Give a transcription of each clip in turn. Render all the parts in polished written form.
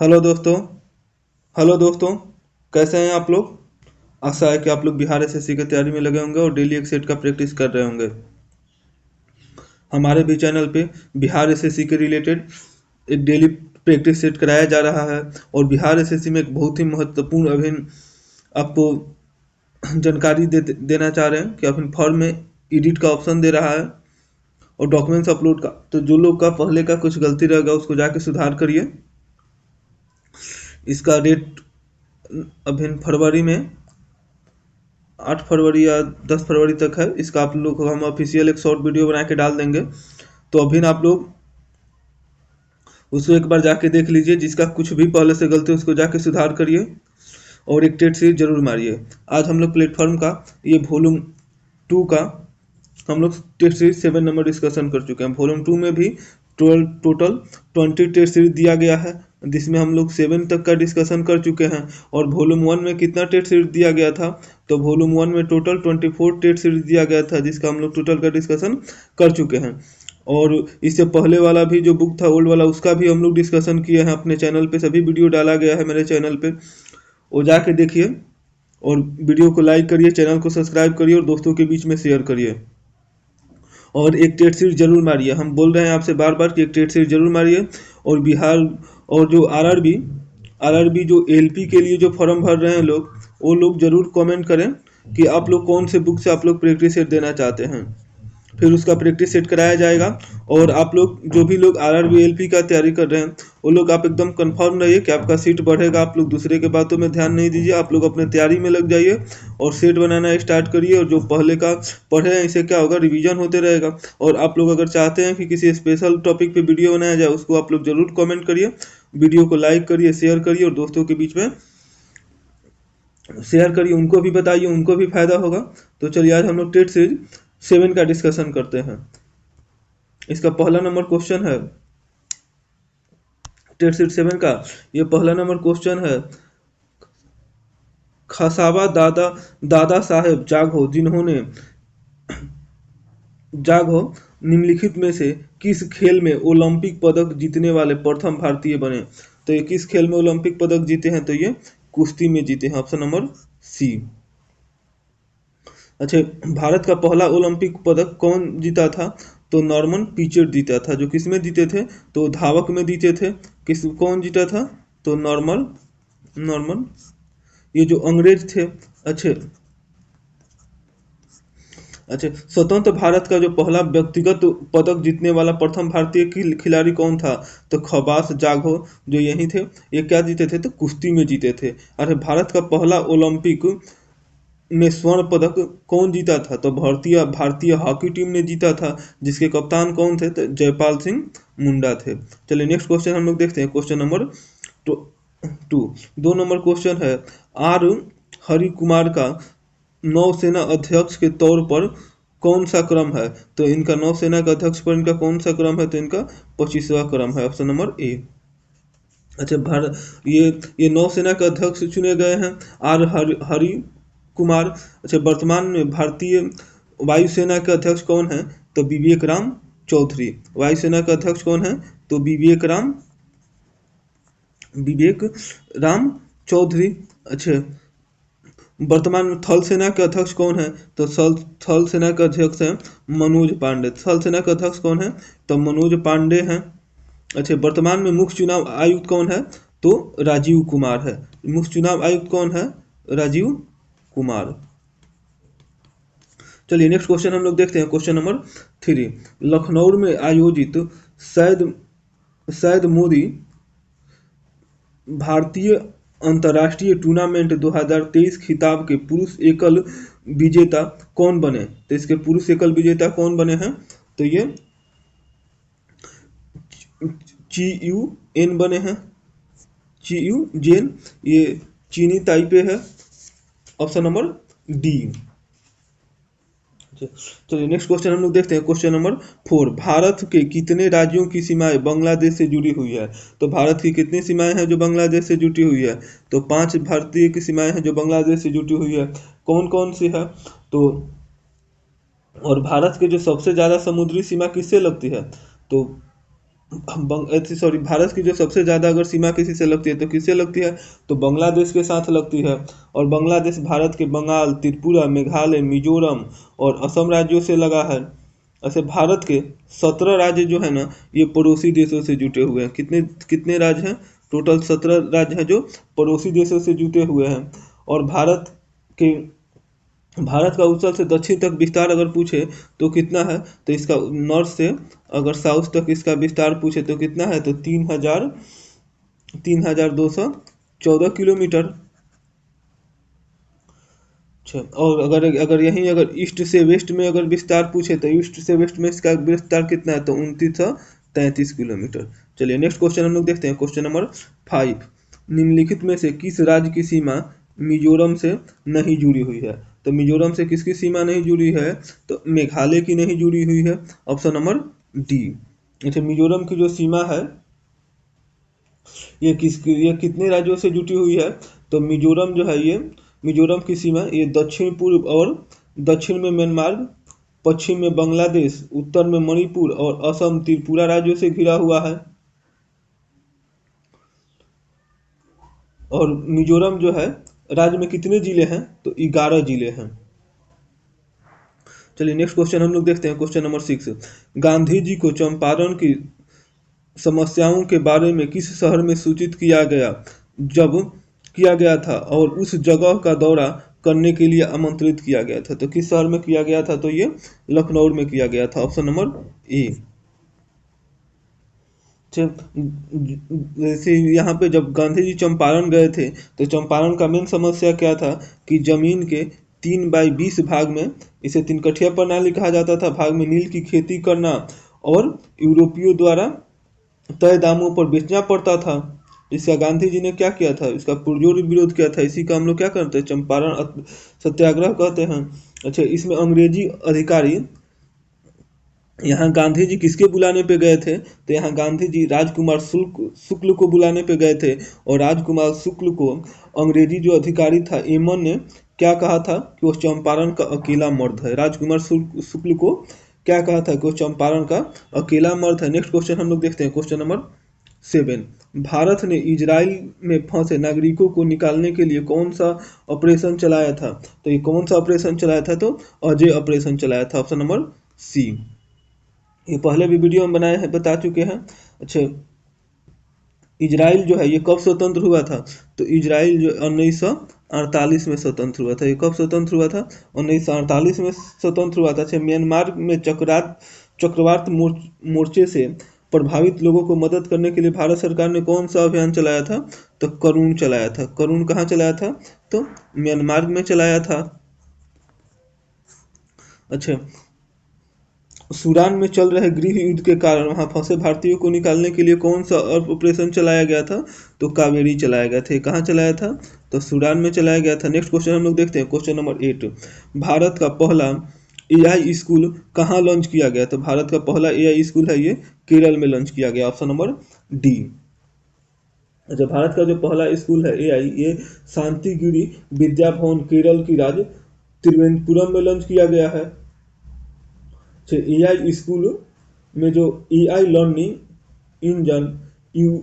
Hello दोस्तों। Hello दोस्तों, कैसे हैं आप लोग। आशा है कि आप लोग बिहार एसएससी की तैयारी में लगे होंगे और डेली एक सेट का प्रैक्टिस कर रहे होंगे। हमारे भी चैनल पे बिहार एसएससी के रिलेटेड एक डेली प्रैक्टिस सेट कराया जा रहा है और बिहार एसएससी में एक बहुत ही महत्वपूर्ण अभिन्न आपको जानकारी देना चाह रहे हैं कि अभिन्न फॉर्म में एडिट का ऑप्शन दे रहा है और डॉक्यूमेंट्स अपलोड का। तो जो लोग का पहले का कुछ गलती रहेगा उसको जाके सुधार करिए। इसका डेट अभिन्न फरवरी में 8 फरवरी या 10 फरवरी तक है। इसका आप लोग को हम ऑफिशियल एक शॉर्ट वीडियो बना के डाल देंगे, तो अभी आप लोग उसको एक बार जाके देख लीजिए। जिसका कुछ भी पहले से गलती है उसको जाके सुधार करिए और एक टेट सीरीज जरूर मारिए। आज हम लोग प्लेटफॉर्म का ये वॉल्यूम 2 का हम लोग टेस्ट सीरीज 7 नंबर डिस्कशन कर चुके हैं। वॉल्यूम 2 में भी टोटल 20 टेस्ट सीरीज दिया गया है, जिसमें हम लोग 7 तक का डिस्कशन कर चुके हैं। और वॉल्यूम 1 में कितना टेस्ट सीरीज दिया गया था, तो वॉल्यूम 1 में टोटल 24 टेस्ट सीरीज दिया गया था, जिसका हम लोग टोटल का डिस्कशन कर चुके हैं। और इससे पहले वाला भी जो बुक था ओल्ड वाला, उसका भी हम लोग डिस्कशन किए हैं अपने चैनल पे। सभी वीडियो डाला गया है मेरे चैनल पे, वो जाके देखिए और वीडियो को लाइक करिए, चैनल को सब्सक्राइब करिए और दोस्तों के बीच में शेयर करिए। और एक टेट सीरीज जरूर मारिए। हम बोल रहे हैं आपसे बार बार कि एक टेट सीरीज जरूर मारिए। और बिहार और जो आरआरबी जो एलपी के लिए जो फॉर्म भर रहे हैं लोग, वो लोग जरूर कमेंट करें कि आप लोग कौन से बुक से आप लोग प्रैक्टिस सेट देना चाहते हैं। फिर उसका प्रैक्टिस सेट कराया जाएगा। और आप लोग जो भी लोग आरआरबी एलपी का तैयारी कर रहे हैं, वो लोग आप एकदम कंफर्म रहिए कि आपका सीट बढ़ेगा। आप लोग दूसरे के बातों में ध्यान नहीं दीजिए, आप लोग अपने तैयारी में लग जाइए और सेट बनाना स्टार्ट करिए। और जो पहले का पढ़े हैं, इससे क्या होगा, रिवीजन होते रहेगा। और आप लोग अगर चाहते हैं कि किसी स्पेशल टॉपिक पे वीडियो बनाया जाए, उसको आप लोग जरूर कमेंट करिए, वीडियो को लाइक करिए, शेयर करिए और दोस्तों के बीच में शेयर करिए, उनको भी बताइए, उनको भी फायदा होगा। तो चलिए आज हम लोग टेट सीरीज 7 का डिस्कशन करते हैं। इसका पहला नंबर क्वेश्चन है टेट सीरीज 7 का। ये पहला नंबर क्वेश्चन है, खसाबा दादा साहेब जागो निम्नलिखित में से किस खेल में ओलंपिक पदक जीतने वाले प्रथम भारतीय बने। तो ये किस खेल में ओलंपिक पदक जीते हैं, तो ये कुश्ती में जीते हैं। Option number C. अच्छा, भारत का पहला ओलंपिक पदक कौन जीता था, तो नॉर्मन पीचर जीता था। जो किस में जीते थे, तो धावक में जीते थे। कौन जीता था, तो नॉर्मन ये जो अंग्रेज थे। अच्छे अच्छा, स्वतंत्र भारत का जो पहला व्यक्तिगत पदक जीतने वाला प्रथम भारतीय खिलाड़ी कौन था, तो खबास जागो जो यही थे। ये क्या जीते थे, तो कुश्ती में जीते थे। अरे, भारत का पहला ओलंपिक में स्वर्ण पदक कौन जीता था, तो भारतीय हॉकी टीम ने जीता था, जिसके कप्तान कौन थे, तो जयपाल सिंह मुंडा थे। चलिए नेक्स्ट क्वेश्चन हम लोग देखते हैं। Question number 2। 2 नंबर क्वेश्चन है, आर हरि कुमार का नौसेना अध्यक्ष के तौर पर कौन सा क्रम है, तो इनका नौसेना के अध्यक्ष पर इनका कौन सा क्रम है, तो इनका 25वां क्रम है। Option number A. अच्छा, भारत ये नौसेना के अध्यक्ष चुने गए हैं आर हरि कुमार। अच्छा, वर्तमान में भारतीय वायुसेना के अध्यक्ष कौन है, तो विवेक राम चौधरी। वायुसेना के अध्यक्ष कौन है, तो विवेक राम चौधरी। अच्छा, वर्तमान में थल सेना के अध्यक्ष कौन है, तो थल सेना के अध्यक्ष हैं मनोज पांडे। थल सेना के अध्यक्ष कौन है, तो मनोज पांडे हैं। अच्छा, वर्तमान में मुख्य चुनाव आयुक्त कौन है, तो राजीव कुमार है। मुख्य चुनाव आयुक्त कौन है, राजीव कुमार। चलिए नेक्स्ट क्वेश्चन हम लोग देखते हैं। Question number 3। लखनऊ में आयोजित सैद मोदी भारतीय अंतर्राष्ट्रीय टूर्नामेंट 2023 खिताब के पुरुष एकल विजेता कौन बने, तो इसके पुरुष एकल विजेता कौन बने हैं, तो ये CUN बने हैं। CUN ये चीनी ताइपे है। Option number D. चलिए नेक्स्ट क्वेश्चन हम लोग देखते हैं। Question number 4। भारत के कितने राज्यों की सीमाएं बांग्लादेश से जुड़ी हुई है, तो भारत की कितनी सीमाएं हैं जो बांग्लादेश से जुटी हुई है, तो 5 भारतीय की सीमाएं हैं जो बांग्लादेश से जुटी हुई है। कौन कौन सी है, तो और भारत के जो सबसे ज़्यादा समुद्री सीमा किससे लगती है, तो सॉरी, भारत की जो सबसे ज़्यादा अगर सीमा किसी से लगती है तो किससे लगती है, तो बांग्लादेश के साथ लगती है। और बांग्लादेश भारत के बंगाल, त्रिपुरा, मेघालय, मिजोरम और असम राज्यों से लगा है। ऐसे भारत के 17 राज्य जो है ना, ये पड़ोसी देशों से जुटे हुए हैं। कितने कितने राज्य हैं? टोटल 17 राज्य हैं जो पड़ोसी देशों से जुटे हुए हैं। और के भारत का उत्तर से दक्षिण तक विस्तार अगर पूछे तो कितना है, तो इसका नॉर्थ से अगर साउथ तक इसका विस्तार पूछे तो कितना है, तो 3,214 किलोमीटर। अच्छा, और अगर अगर यहीं अगर ईस्ट से वेस्ट में अगर विस्तार पूछे तो ईस्ट से वेस्ट में इसका विस्तार कितना है, तो 2933 किलोमीटर। चलिए नेक्स्ट क्वेश्चन हम लोग देखते हैं, क्वेश्चन नंबर 5। निम्नलिखित में से किस राज्य की सीमा मिजोरम से नहीं जुड़ी हुई है? तो मिजोरम से किसकी सीमा नहीं जुड़ी है, तो मेघालय की नहीं जुड़ी हुई है, ऑप्शन नंबर डी। अच्छा, मिजोरम की जो सीमा है ये कितने राज्यों से जुटी हुई है, तो मिजोरम जो है ये मिजोरम की सीमा ये दक्षिण पूर्व और दक्षिण में म्यांमार, पश्चिम में बांग्लादेश, उत्तर में मणिपुर और असम त्रिपुरा राज्यों से घिरा हुआ है। और मिजोरम जो है राज्य में कितने जिले हैं, तो 11 जिले हैं। चलिए नेक्स्ट क्वेश्चन हम लोग देखते हैं, क्वेश्चन नंबर 6। गांधी जी को चंपारण की समस्याओं के बारे में किस शहर में सूचित किया गया जब किया गया था और उस जगह का दौरा करने के लिए आमंत्रित किया गया था? तो किस शहर में किया गया था, तो ये लखनऊ में किया गया था, ऑप्शन नंबर ए। जैसे यहाँ पे जब गांधी जी चंपारण गए थे तो चंपारण का मेन समस्या क्या था कि जमीन के 3/20 भाग में, इसे तीन कठिया प्रणाली कहा जाता था, भाग में नील की खेती करना और यूरोपियों द्वारा तय दामों पर बेचना पड़ता था। इसका गांधी जी ने क्या किया था, इसका पुरजोर विरोध किया था। इसी का हम लोग क्या करते हैं, चंपारण सत्याग्रह कहते हैं। अच्छा, इसमें अंग्रेजी अधिकारी यहाँ गांधी जी किसके बुलाने पे गए थे, तो यहाँ गांधी जी राजकुमार शुक्ल को बुलाने पे गए थे। और राजकुमार शुक्ल को अंग्रेजी जो अधिकारी था एमन ने क्या कहा था कि वो चंपारण का अकेला मर्द है। राजकुमार शुक्ल को क्या कहा था कि वो चंपारण का अकेला मर्द है। नेक्स्ट क्वेश्चन हम लोग देखते हैं, क्वेश्चन नंबर 7। भारत ने इजराइल में फंसे नागरिकों को निकालने के लिए कौन सा ऑपरेशन चलाया था? तो ये कौन सा ऑपरेशन चलाया था, तो अजय ऑपरेशन चलाया था, ऑप्शन नंबर सी। ये पहले भी वीडियो में बनाए हैं, बता चुके हैं। अच्छा, इजराइल जो है ये कब स्वतंत्र हुआ था, तो इजराइल जो 1948 में स्वतंत्र हुआ था। ये कब स्वतंत्र हुआ था, 1948 में स्वतंत्र हुआ था। अच्छा, म्यांमार में चक्रवात मोर्चे से प्रभावित लोगों को मदद करने के लिए भारत सरकार ने कौन सा अभियान चलाया था, तो करुण चलाया था। करुण कहाँ चलाया था, तो म्यांमार में चलाया था। अच्छा, सूडान में चल रहे गृह युद्ध के कारण वहां फंसे भारतीयों को निकालने के लिए कौन सा ऑपरेशन चलाया गया था, तो कावेरी चलाया गया था। कहाँ चलाया था, तो सूडान में चलाया गया था। नेक्स्ट क्वेश्चन हम लोग देखते हैं, क्वेश्चन नंबर 8। भारत का पहला एआई स्कूल कहाँ लॉन्च किया गया? तो भारत का पहला एआई स्कूल है ये केरल में लॉन्च किया गया, ऑप्शन नंबर डी। अच्छा, भारत का जो पहला स्कूल है एआई ये शांतिगिरी विद्या भवन केरल की राज्य त्रिवेंद्रपुरम में लॉन्च किया गया है। एआई स्कूल में जो AI learning engine U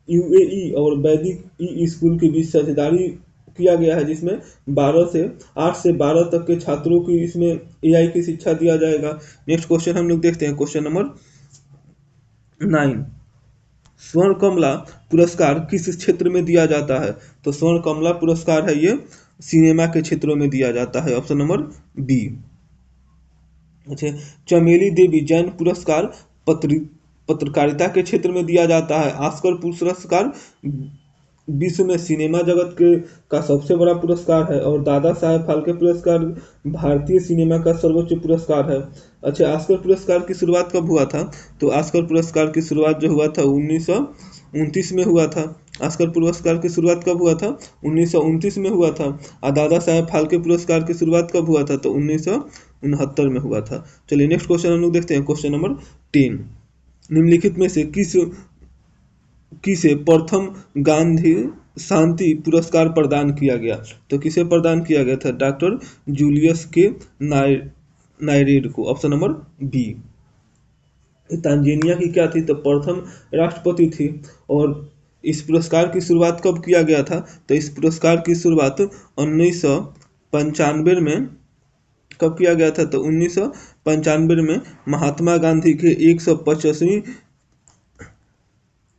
UAE और वैदिक ई स्कूल के बीच साझेदारी किया गया है, जिसमें 8 से 12 तक के छात्रों की इसमें एआई की शिक्षा दिया जाएगा। नेक्स्ट क्वेश्चन हम लोग देखते हैं, क्वेश्चन नंबर 9। स्वर्ण कमला पुरस्कार किस क्षेत्र में दिया जाता है? तो स्वर्ण कमला पुरस्कार है ये सिनेमा के क्षेत्रों में दिया जाता है, ऑप्शन नंबर बी। अच्छा, चमेली देवी जैन पुरस्कार पत्रकारिता के क्षेत्र में दिया जाता है। ऑस्कर पुरस्कार विश्व में सिनेमा जगत के का सबसे बड़ा पुरस्कार है। और दादा साहेब फाल्के पुरस्कार भारतीय सिनेमा का सर्वोच्च पुरस्कार है। अच्छा, ऑस्कर पुरस्कार की शुरुआत कब हुआ था, तो ऑस्कर पुरस्कार की शुरुआत जो हुआ था 1929 में हुआ था। ऑस्कर पुरस्कार की शुरुआत कब हुआ था, 1929 में हुआ था। और दादा साहेब फाल्के पुरस्कार की शुरुआत कब हुआ था, तो 1969 में हुआ था। चलिए नेक्स्ट क्वेश्चन हम लोग देखते हैं, क्वेश्चन नंबर 10। निम्नलिखित में से किसे प्रथम गांधी शांति पुरस्कार प्रदान किया गया? तो किसे प्रदान किया गया था, डॉक्टर जूलियस के नायरेड को, ऑप्शन नंबर बी। तांजानिया की क्या थी, तो प्रथम राष्ट्रपति थी। और इस पुरस्कार की शुरुआत कब किया गया था, तो इस पुरस्कार की शुरुआत 1995 में कब किया गया था, तो 1995 में महात्मा गांधी के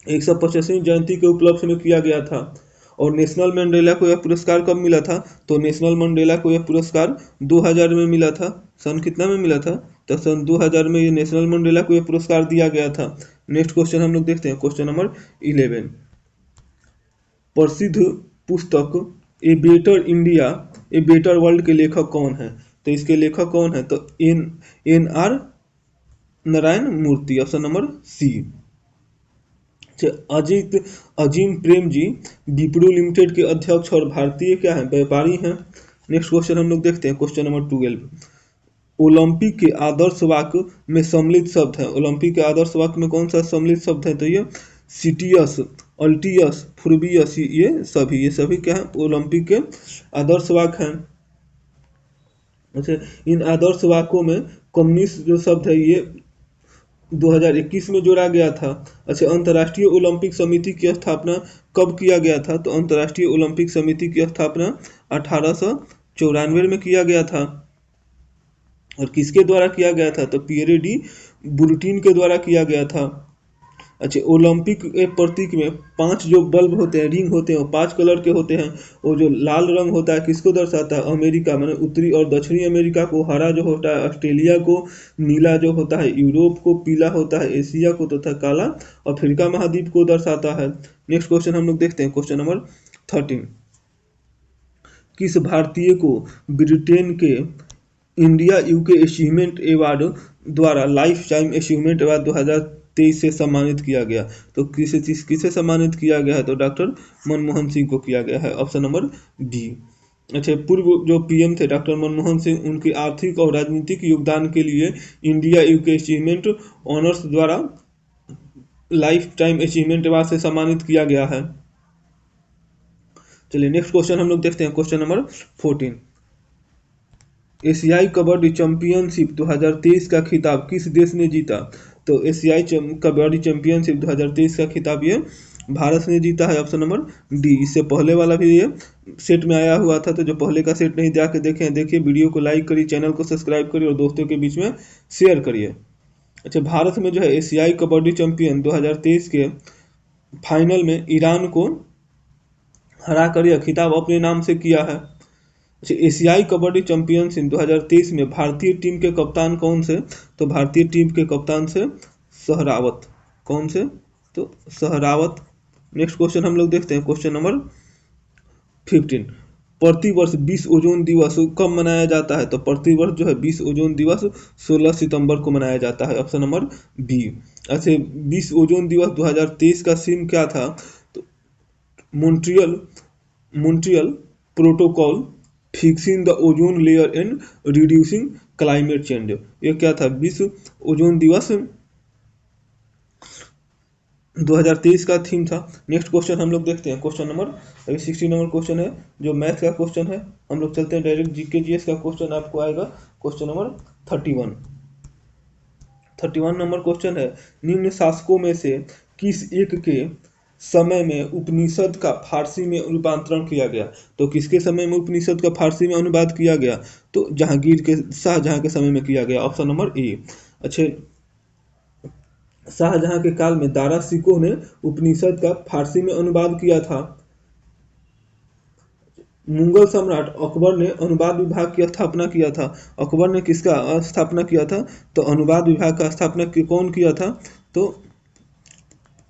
125वीं जयंती के उपलक्ष्य में किया गया था। और नेशनल मंडेला को यह पुरस्कार कब मिला था, तो नेशनल मंडेला को यह पुरस्कार 2000 में मिला था। सन कितना में मिला था, तो सन 2000 में ये नेशनल मंडेला को यह पुरस्कार दिया गया था। नेक्स्ट क्वेश्चन हम लोग देखते हैं, क्वेश्चन नंबर 11। प्रसिद्ध पुस्तक a better India a better world के लेखक कौन है, तो इसके लेखक कौन है, तो एन आर नारायण मूर्ति, ऑप्शन नंबर सी। अजीत अजीम प्रेम जी विप्रो लिमिटेड के अध्यक्ष और भारतीय क्या है, व्यापारी हैं। नेक्स्ट क्वेश्चन हम लोग देखते हैं, क्वेश्चन नंबर 12। ओलंपिक के आदर्श वाक्य में सम्मिलित शब्द है, ओलंपिक के आदर्श वाक्य में कौन सा सम्मिलित शब्द है, तो ये सिटियस, अल्टियस, फुर्बियस, ये सभी क्या है, ओलंपिक के आदर्श वाक्य हैं। अच्छा, इन आदर्श वाक्यों में कम्युनिस्ट जो शब्द है ये 2021 में जोड़ा गया था। अच्छा, अंतर्राष्ट्रीय ओलंपिक समिति की स्थापना कब किया गया था, तो अंतर्राष्ट्रीय ओलंपिक समिति की स्थापना 1894 में किया गया था। और किसके द्वारा किया गया था, तो पियरे डी बुर्टिन के द्वारा किया गया था। अच्छा, ओलंपिक के प्रतीक में 5 जो बल्ब होते हैं, रिंग होते हैं, वो 5 कलर के होते हैं। और जो लाल रंग होता है किसको दर्शाता है, अमेरिका, माने उत्तरी और दक्षिणी अमेरिका को, हरा जो होता है ऑस्ट्रेलिया को, नीला जो होता है यूरोप को, पीला होता है एशिया को, तथा काला अफ्रीका महाद्वीप को दर्शाता है। नेक्स्ट क्वेश्चन हम लोग देखते हैं, क्वेश्चन नंबर 13। किस भारतीय को ब्रिटेन के इंडिया यूके अचीवमेंट अवार्ड द्वारा लाइफ टाइम अचीवमेंट अवार्ड 2023 से सम्मानित किया गया, तो किसे सम्मानित किया गया है, तो डॉक्टर मनमोहन सिंह को किया गया है, ऑप्शन नंबर डी। अच्छा, पूर्व जो पीएम थे डॉक्टर मनमोहन सिंह, उनके आर्थिक और राजनीतिक योगदान के लिए इंडिया यूके अचीवमेंट ऑनर्स द्वारा लाइफ टाइम अचीवमेंट अवार्ड से सम्मानित किया गया है। चलिए नेक्स्ट क्वेश्चन हम लोग देखते हैं, क्वेश्चन नंबर 14। एशियाई कबड्डी चैंपियनशिप 2023 का खिताब किस देश ने जीता, तो एशियाई कबड्डी चैंपियनशिप 2023 का खिताब ये भारत ने जीता है, ऑप्शन नंबर डी। इससे पहले वाला भी ये सेट में आया हुआ था, तो जो पहले का सेट नहीं जाके देखें, देखिए वीडियो को लाइक करिए, चैनल को सब्सक्राइब करिए और दोस्तों के बीच में शेयर करिए। अच्छा, भारत में जो है एशियाई कबड्डी चैंपियन 2023 के फाइनल में ईरान को हरा कर यह खिताब अपने नाम से किया है। अच्छा, एशियाई कबड्डी चैंपियनशिप 2023 में भारतीय टीम के कप्तान कौन से, तो भारतीय टीम के कप्तान से सहरावत, कौन से, तो सहरावत। नेक्स्ट क्वेश्चन हम लोग देखते हैं, क्वेश्चन नंबर 15। प्रतिवर्ष 20 ओजोन दिवस कब मनाया जाता है, तो प्रतिवर्ष जो है 20 ओजोन दिवस 16 सितंबर को मनाया जाता है, ऑप्शन नंबर बी। अच्छा, 20 ओजोन दिवस 2023 का थीम क्या था, तो Montreal Montreal protocol fixing the ozone layer and reducing climate change, ये क्या था, विश्व ओजोन दिवस 2023 का थीम था। नेक्स्ट क्वेश्चन हम लोग देखते हैं, क्वेश्चन नंबर 16 नंबर क्वेश्चन है, जो मैथ का क्वेश्चन है। हम लोग चलते हैं डायरेक्ट जीके जीएस का क्वेश्चन आपको आएगा, क्वेश्चन नंबर 31 नंबर क्वेश्चन है, निम्न शासकों में से किस एक के समय में उपनिषद का फारसी में रूपांतरण किया गया, तो किसके समय में उपनिषद का फारसी में अनुवाद किया गया, तो शाहजहां के समय में किया गया, ऑप्शन नंबर ए। अच्छे, शाहजहां के काल में दारा सिकोह ने उपनिषद का फारसी में अनुवाद किया था। मुगल सम्राट अकबर ने अनुवाद विभाग की स्थापना किया था। अकबर ने किसका स्थापना किया था, तो अनुवाद विभाग का स्थापना कौन किया था, तो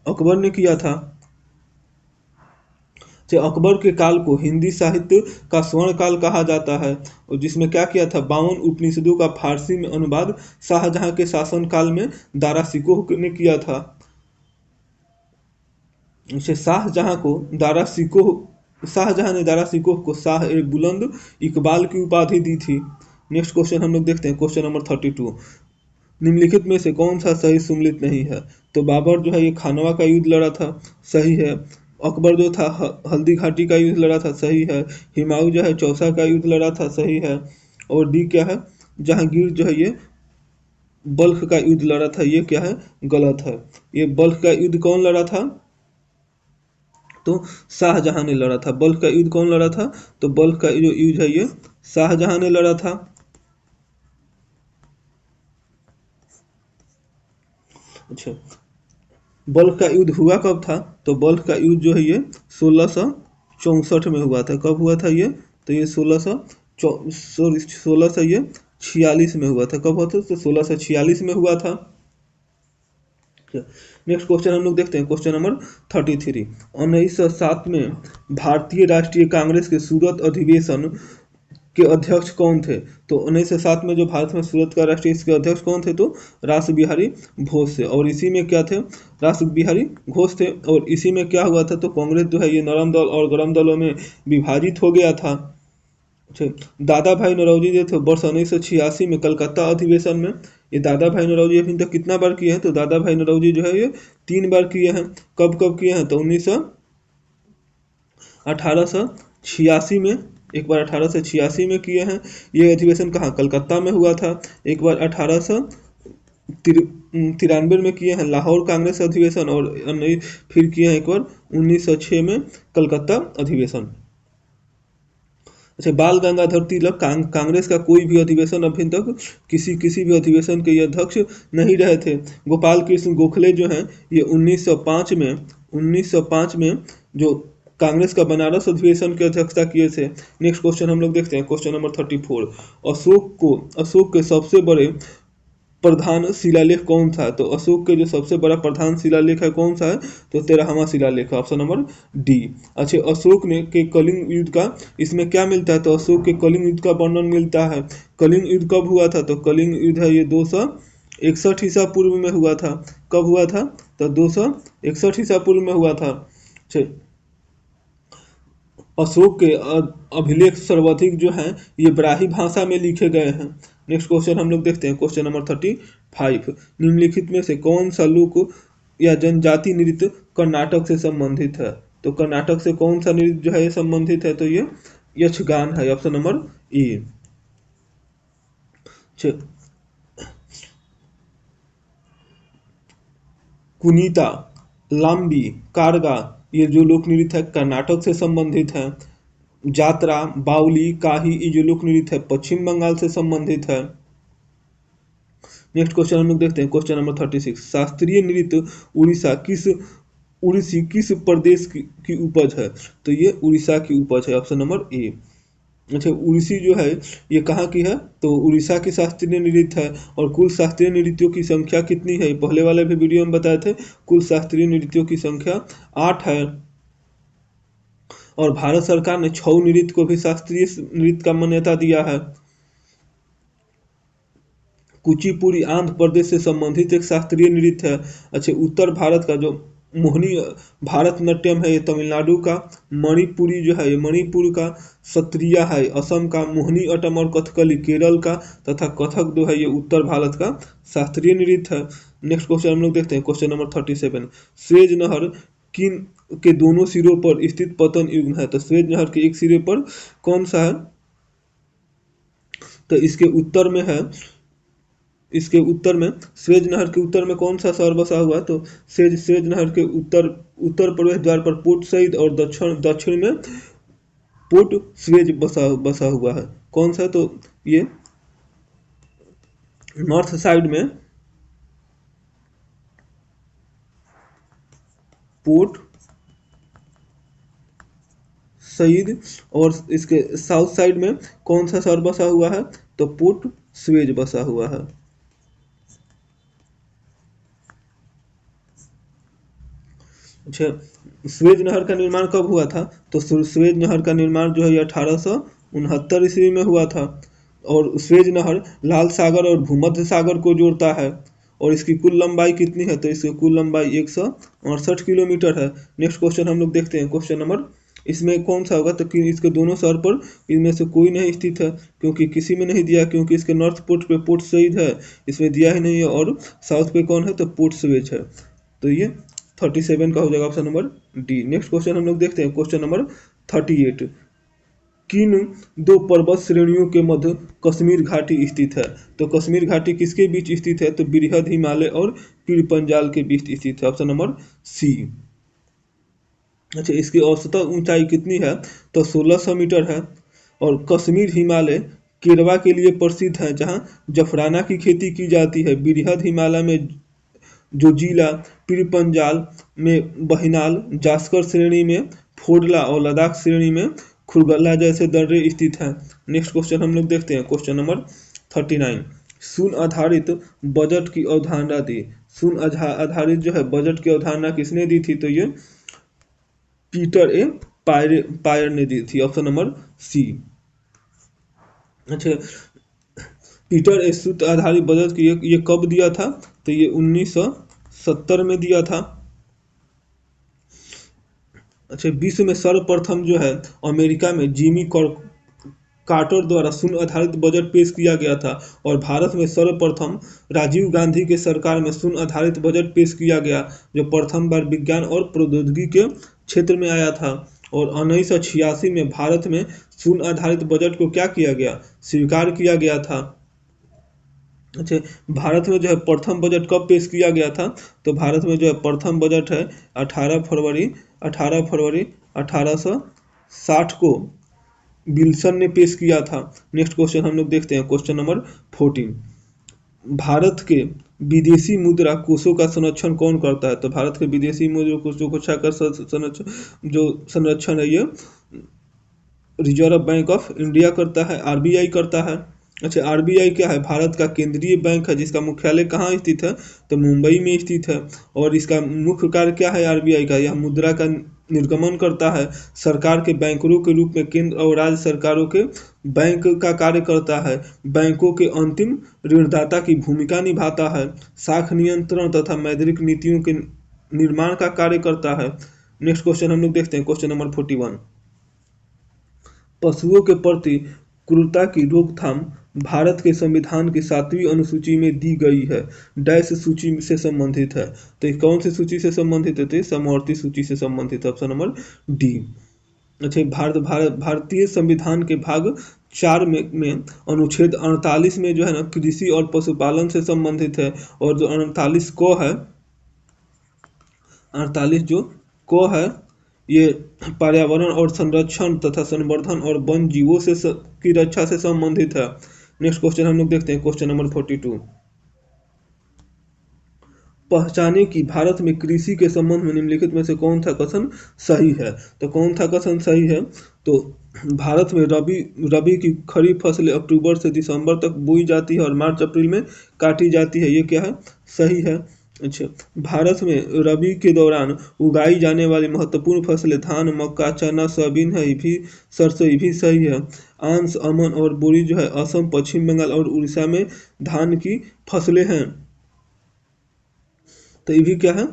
अकबर ने किया था। अकबर के काल को हिंदी साहित्य का स्वर्ण काल कहा जाता है, और जिसमें क्या किया था, 52 उपनिषदों का फारसी में अनुवाद शाहजहां के शासन काल में दारा सिकोह ने किया था। शाहजहां ने दारा सिकोह को शाह ए बुलंद इकबाल की उपाधि दी थी। नेक्स्ट क्वेश्चन हम लोग देखते हैं, क्वेश्चन नंबर 32। निम्नलिखित में से कौन सा सही सुमिलित नहीं है, तो बाबर जो है ये खानवा का युद्ध लड़ा था, सही है। अकबर जो था हल्दी घाटी का युद्ध लड़ा था, सही है। हुमायूं जो है चौसा का युद्ध लड़ा था, सही है। और डी क्या है, जहांगीर जो है ये बल्ख का युद्ध लड़ा था, ये क्या है, गलत है। ये बल्ख का युद्ध कौन लड़ा था, तो शाहजहां ने लड़ा था। बल्ख का युद्ध कौन लड़ा था, तो बल्ख का जो युद्ध है ये शाहजहां ने लड़ा था। अच्छा, बल्ख का युद्ध हुआ कब था, तो बल्ख का युद्ध जो है ये 1664 में हुआ था। कब हुआ था ये, तो ये 1646 में हुआ था। कब हुआ था, तो 1646 में हुआ था। नेक्स्ट क्वेश्चन हम लोग देखते हैं, क्वेश्चन नंबर 33। 1907 में भारतीय राष्ट्रीय कांग्रेस के सूरत अधिवेशन के अध्यक्ष कौन थे, तो 1907 में जो भारत में सूरत का राष्ट्रीय इसके अध्यक्ष कौन थे, तो रास बिहारी घोष थे। और इसी में क्या थे, रास बिहारी घोष थे। और इसी में क्या हुआ था, तो कांग्रेस जो है ये नरम दल और गरम दलों में विभाजित हो गया था। अच्छा, दादा भाई नौरोजी जो थे वर्ष 1986 में कलकत्ता अधिवेशन में, ये दादा भाई नौरोजी अभी तक कितना बार किए हैं, तो दादा भाई नौरोजी जो है ये 3 बार किए हैं। कब कब किए हैं, तो 1886 में, एक बार 1886 में किए हैं। ये अधिवेशन कहाँ, कलकत्ता में हुआ था। एक बार 1893 में किए हैं लाहौर कांग्रेस अधिवेशन, और फिर किए हैं एक बार 1906 में कलकत्ता अधिवेशन। अच्छा, बाल गंगाधर तिलक कांग्रेस का कोई भी अधिवेशन अभी तक किसी भी अधिवेशन के ये अध्यक्ष नहीं रहे थे। गोपाल कृष्ण गोखले जो हैं ये 1905 में जो कांग्रेस का बनारस अधिवेशन की अध्यक्षता किए थे। नेक्स्ट क्वेश्चन हम लोग देखते हैं, क्वेश्चन नंबर 34। अशोक के सबसे बड़े प्रधान शिलालेख कौन था, तो अशोक के जो सबसे बड़ा प्रधान शिलालेख है कौन सा है, तो 13वां शिलालेख है, ऑप्शन नंबर डी। अच्छा, अशोक ने के कलिंग युद्ध का इसमें क्या मिलता है, तो अशोक के कलिंग युद्ध का वर्णन मिलता है। कलिंग युद्ध कब हुआ था, तो कलिंग युद्ध है ये 261 ईसा पूर्व में हुआ था। कब हुआ था, तो 261 ईसा पूर्व में हुआ था। अशोक के अभिलेख सर्वाधिक जो हैं ये ब्राही भाषा में लिखे गए हैं। नेक्स्ट क्वेश्चन हम लोग देखते हैं, क्वेश्चन नंबर 35। निम्नलिखित में से कौन सा लोक या जनजाति नृत्य कर्नाटक से संबंधित है, तो कर्नाटक से कौन सा नृत्य जो है ये संबंधित है, तो ये यक्षगान है, ऑप्शन नंबर ए। कुनीता, लाम्बी, कारगा, ये जो लोक नृत्य है कर्नाटक से संबंधित है। जात्रा, बाउली, काही, ये जो लोक नृत्य है पश्चिम बंगाल से संबंधित है। नेक्स्ट क्वेश्चन हम लोग देखते हैं, क्वेश्चन नंबर 36। शास्त्रीय नृत्य उड़ीसी किस प्रदेश की उपज है, तो ये उड़ीसा की उपज है, ऑप्शन नंबर ए। अच्छा, उड़ीसी जो है ये कहाँ की है, तो उड़ीसा की शास्त्रीय नृत्य है। और कुल शास्त्रीय नृत्यों की संख्या कितनी है, पहले वाले भी वीडियो में बताए थे, कुल शास्त्रीय नृत्यों की संख्या 8 है। और भारत सरकार ने छऊ नृत्य को भी शास्त्रीय नृत्य का मान्यता दिया है। कुचिपुड़ी आंध्र प्रदेश से संबंधित एक शास्त्रीय नृत्य है। अच्छा, उत्तर भारत का जो मोहिनी भारत नाट्यम है ये तमिलनाडु का, मणिपुरी जो है ये मणिपुर का, सत्रिया है असम का, मोहिनी अट्टम और कथकली केरल का, तथा कथक जो है ये उत्तर भारत का शास्त्रीय नृत्य है। नेक्स्ट क्वेश्चन हम लोग देखते हैं, क्वेश्चन नंबर 37। स्वेज नहर किन के दोनों सिरों पर स्थित पतन युग्म है, तो स्वेज नहर के एक सिरे पर कौन सा है, तो इसके उत्तर में स्वेज नहर के उत्तर में कौन सा शहर बसा हुआ है, तो स्वेज नहर के उत्तर प्रवेश द्वार पर पोर्ट सईद और दक्षिण में पोर्ट स्वेज बसा हुआ है। कौन सा, तो ये नॉर्थ साइड में पोर्ट सईद और इसके साउथ साइड में कौन सा शहर बसा हुआ है, तो पोर्ट स्वेज बसा हुआ है। अच्छा, स्वेज नहर का निर्माण कब हुआ था, तो स्वेज नहर का निर्माण जो है 1869 ईस्वी में हुआ था। और स्वेज नहर लाल सागर और भूमध्य सागर को जोड़ता है। और इसकी कुल लंबाई कितनी है, तो इसकी कुल लंबाई 168 किलोमीटर है। नेक्स्ट क्वेश्चन हम लोग देखते हैं, क्वेश्चन नंबर, इसमें कौन सा होगा, तो कि इसके दोनों शहर पर इनमें से कोई नहीं स्थित है, क्योंकि किसी में नहीं दिया, क्योंकि इसके नॉर्थ पोर्ट पे पोर्ट सईद है, इसमें दिया ही नहीं है। और साउथ पे कौन है, तो पोर्ट स्वेज है। तो ये 37 का हो जाएगा option number D. Next question हम लोग देखते हैं, क्वेश्चन नंबर 38। किन दो पर्वत श्रेणियों के मध्य कश्मीर घाटी स्थित है? तो कश्मीर घाटी किसके बीच स्थित है? तो बृहद हिमालय और पीर पंजाल के बीच स्थित है। Option number C. अच्छा, इसकी औसत ऊंचाई कितनी है? तो 1600 मीटर है। और कश्मीर हिमालय केरवा के लिए प्रसिद्ध है, जहां जफराना की खेती की जाती है। बृहद हिमालय में जोजिला, पीर पंजाल में बहिनाल, जास्कर श्रेणी में फोडला और लद्दाख श्रेणी में खुरगला जैसे दर्रे स्थित हैं। नेक्स्ट क्वेश्चन हम लोग देखते हैं, क्वेश्चन नंबर 39। शून्य आधारित बजट की अवधारणा दी। शून्य आधारित जो है बजट की अवधारणा किसने दी थी? तो ये पीटर ए पायर ने दी थी। Option number C. अच्छा, पीटर ए सूत्र आधारित बजट की ये कब दिया था? तो ये 1970 में दिया था। अच्छा, विश्व में सर्वप्रथम जो है अमेरिका में जिमी कार्टर द्वारा शून्य आधारित बजट पेश किया गया था। और भारत में सर्वप्रथम राजीव गांधी के सरकार में शून्य आधारित बजट पेश किया गया, जो प्रथम बार विज्ञान और प्रौद्योगिकी के क्षेत्र में आया था। और 1986 में भारत में शून्य आधारित बजट को क्या किया गया? स्वीकार किया गया था। अच्छा, भारत में जो है प्रथम बजट कब पेश किया गया था? तो भारत में जो है प्रथम बजट है 18 फरवरी 1860 को विल्सन ने पेश किया था। नेक्स्ट क्वेश्चन हम लोग देखते हैं, क्वेश्चन नंबर 14। भारत के विदेशी मुद्रा कोषों का संरक्षण कौन करता है? तो भारत के विदेशी मुद्रा कोषों को संरक्षण है ये रिजर्व बैंक ऑफ इंडिया करता है, आरबीआई करता है। अच्छा, आरबीआई क्या है? भारत का केंद्रीय बैंक है, जिसका मुख्यालय कहाँ स्थित है? तो मुंबई में स्थित है। और इसका मुख्य कार्य क्या है आरबीआई का? यह मुद्रा का निर्गमन करता है, सरकार के बैंकरों के रूप में केंद्र और राज्य सरकारों के बैंक का कार्य करता है, बैंकों के अंतिम ऋणदाता की भूमिका निभाता है, साख नियंत्रण तथा मौद्रिक नीतियों के निर्माण का कार्य करता है। नेक्स्ट क्वेश्चन हम लोग देखते हैं, क्वेश्चन नंबर 41। पशुओं के प्रति क्रूरता की रोकथाम भारत के संविधान की 7वीं अनुसूची में दी गई है। डैश सूची से संबंधित है। तो ये कौन सी सूची से संबंधित है? तो समवर्ती सूची से संबंधित है। Option number D. अच्छा, भारतीय संविधान के भाग 4 में अनुच्छेद 48 में जो है ना कृषि और पशुपालन से संबंधित है। और जो 48 को है, 48 जो को है, ये पर्यावरण और संरक्षण तथा संवर्धन और वन जीवों से की रक्षा से संबंधित है। नेक्स्ट क्वेश्चन हम लोग देखते हैं, क्वेश्चन नंबर 42। पहचाने कि भारत में कृषि के संबंध में निम्नलिखित में से कौन सा कथन सही है? तो कौन सा कथन सही है? तो भारत में रबी की खरीफ फसलें अक्टूबर से दिसंबर तक बोई जाती है और मार्च अप्रैल में काटी जाती है। ये क्या है? सही है। अच्छा, भारत में रबी के दौरान उगाई जाने वाली महत्वपूर्ण फसलें धान, मक्का, चना, सोयाबीन है, ये भी सरसों, ये भी सही है। आंश, अमन और बोरी जो है असम, पश्चिम बंगाल और उड़ीसा में धान की फसलें हैं। तो ये भी क्या है?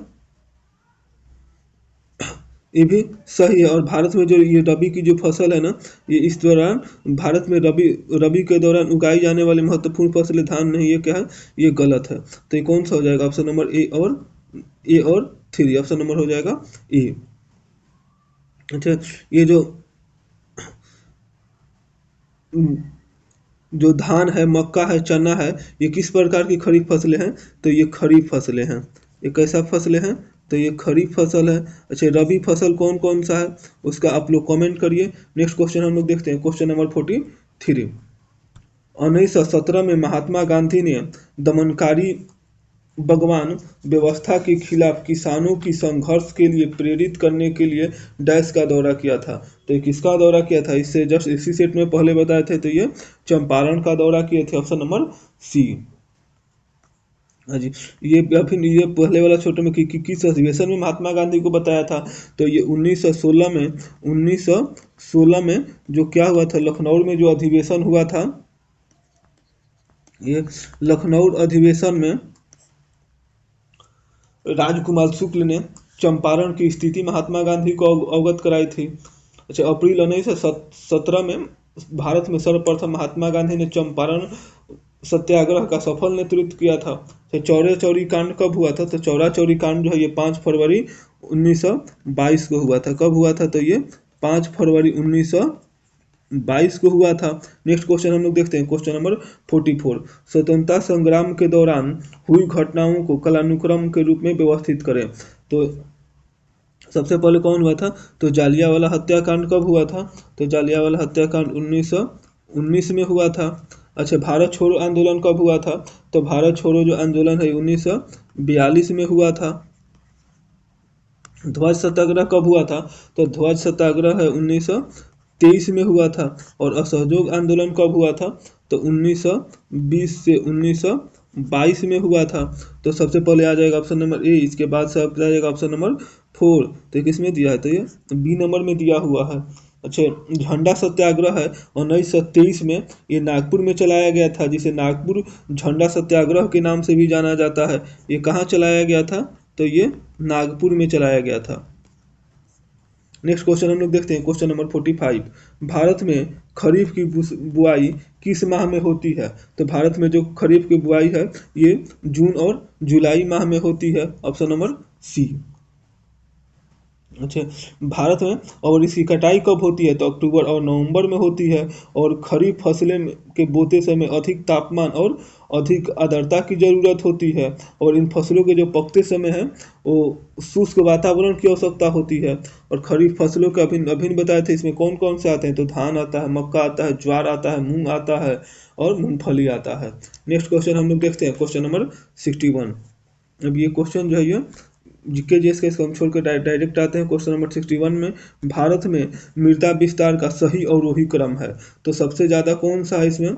ये भी सही है। और भारत में जो ये रबी की जो फसल है ना, ये इस दौरान भारत में रबी के दौरान उगाई जाने वाली महत्वपूर्ण फसलें धान नहीं, ये क्या है? ये गलत है। तो ये कौन सा हो जाएगा? ऑप्शन नंबर ए और 3। ऑप्शन नंबर हो जाएगा ए। अच्छा, ये जो धान है, मक्का है, चना है, ये किस प्रकार की खरीफ फसलें हैं? तो ये खरीफ फसलें हैं। ये कैसा फसलें हैं? तो ये खरीफ फसल है। अच्छा, रबी फसल कौन कौन सा है उसका आप लोग कमेंट करिए। नेक्स्ट क्वेश्चन हम लोग देखते हैं, क्वेश्चन नंबर 43। 1917 में महात्मा गांधी ने दमनकारी बगवान व्यवस्था के खिलाफ किसानों की संघर्ष के लिए प्रेरित करने के लिए डैश का दौरा किया था। तो ये किसका दौरा किया था? इससे जस्ट इसी सेट में पहले बताए थे, तो ये चंपारण का दौरा किए थे। Option number C. हाँ जी, ये पहले वाला छोटे में किस अधिवेशन में महात्मा गांधी को बताया था? तो ये 1916 में जो क्या हुआ था, लखनऊ में जो अधिवेशन हुआ था, ये लखनऊ अधिवेशन में राजकुमार शुक्ल ने चंपारण की स्थिति महात्मा गांधी को अवगत कराई थी। अच्छा, अप्रैल 1917 में भारत में सर्वप्रथम महात्मा गांधी ने चंपारण सत्याग्रह का सफल नेतृत्व किया था। तो चौरा चौरी कांड कब हुआ था? तो चौरा चौरी कांड जो है ये 5 फरवरी 1922 को हुआ था। कब हुआ था? तो ये 5 फरवरी 1922 को हुआ था। नेक्स्ट क्वेश्चन हम लोग देखते हैं, क्वेश्चन नंबर 44। स्वतंत्रता संग्राम के दौरान हुई घटनाओं को कालानुक्रम के रूप में व्यवस्थित करें। तो सबसे पहले कौन हुआ था, तो जालियांवाला हत्याकांड कब हुआ था, तो जालियांवाला हत्याकांड 1919 में हुआ था। अच्छा, भारत छोड़ो आंदोलन कब हुआ था, तो भारत छोड़ो जो आंदोलन है 1942 में हुआ था। ध्वज सत्याग्रह कब हुआ था, तो ध्वज सत्याग्रह है 1923 में हुआ था। और असहयोग आंदोलन कब हुआ था, तो 1920 से 1922 में हुआ था। तो सबसे पहले आ जाएगा ऑप्शन नंबर ए, इसके बाद से आ जाएगा ऑप्शन नंबर 4। तो किसमें दिया है, तो ये बी नंबर में दिया हुआ है। अच्छा, झंडा सत्याग्रह है 1923 में, ये नागपुर में चलाया गया था, जिसे नागपुर झंडा सत्याग्रह के नाम से भी जाना जाता है। ये कहाँ चलाया गया था, तो ये नागपुर में चलाया गया था। नेक्स्ट क्वेश्चन हम लोग देखते हैं, क्वेश्चन नंबर 45। भारत में खरीफ की बुआई किस माह में होती है, तो भारत में जो खरीफ की बुआई है ये जून और जुलाई माह में होती है, ऑप्शन नंबर सी। अच्छा, भारत में और इसकी कटाई कब होती है, तो अक्टूबर और नवंबर में होती है। और खरीफ फसलें के बोते समय अधिक तापमान और अधिक आर्द्रता की ज़रूरत होती है। और इन फसलों के जो पकते समय है वो शुष्क वातावरण की आवश्यकता होती है। और खरीफ फसलों के अभिन्न अभिन्न बताए थे, इसमें कौन कौन से आते हैं, तो धान आता है, मक्का आता है, ज्वार आता है, मूंग आता है और मूंगफली आता है। नेक्स्ट क्वेश्चन हम लोग देखते हैं, क्वेश्चन नंबर 61। अब ये क्वेश्चन जो है ये जीके जीएस के, इसको हम छोड़ के डायरेक्ट आते हैं क्वेश्चन नंबर 61 में। भारत में मृदा विस्तार का सही अवरोही क्रम है, तो सबसे ज़्यादा कौन सा है इसमें,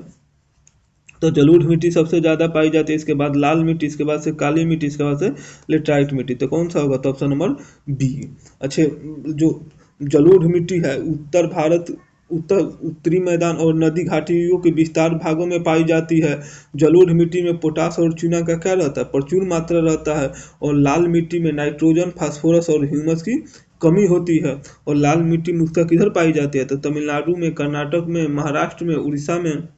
तो जलोढ़ मिट्टी सबसे ज़्यादा पाई जाती है, इसके बाद लाल मिट्टी, इसके बाद से काली मिट्टी, इसके बाद से लेटराइट मिट्टी। तो कौन सा होगा, तो ऑप्शन नंबर बी। अच्छे, जो जलोढ़ मिट्टी है उत्तर भारत, उत्तरी मैदान और नदी घाटियों के विस्तार भागों में पाई जाती है। जलोढ़ मिट्टी में पोटास और चूना का क्या रहता है, प्रचुर मात्रा रहता है। और लाल मिट्टी में नाइट्रोजन, फास्फोरस और ह्यूमस की कमी होती है। और लाल मिट्टी मुख्यतः किधर पाई जाती है, तो तमिलनाडु में, कर्नाटक में, महाराष्ट्र में, उड़ीसा में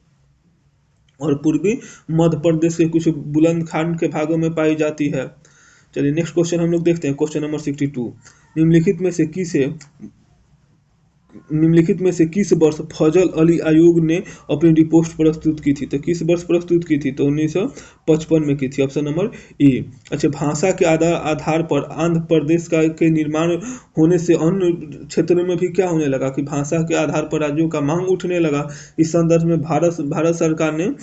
और पूर्वी मध्य प्रदेश के कुछ बुलंदखंड के भागों में पाई जाती है। चलिए नेक्स्ट क्वेश्चन हम लोग देखते हैं, क्वेश्चन नंबर 62। निम्नलिखित में से किस वर्ष फजल अली आयोग ने अपनी रिपोर्ट प्रस्तुत की थी, तो किस वर्ष प्रस्तुत की थी, तो 1955 में की थी, ऑप्शन नंबर ए। अच्छा, भाषा के आधार पर आंध्र प्रदेश के निर्माण होने से अन्य क्षेत्रों में भी क्या होने लगा, कि भाषा के आधार पर राज्यों का मांग उठने लगा। इस संदर्भ में भारत सरकार ने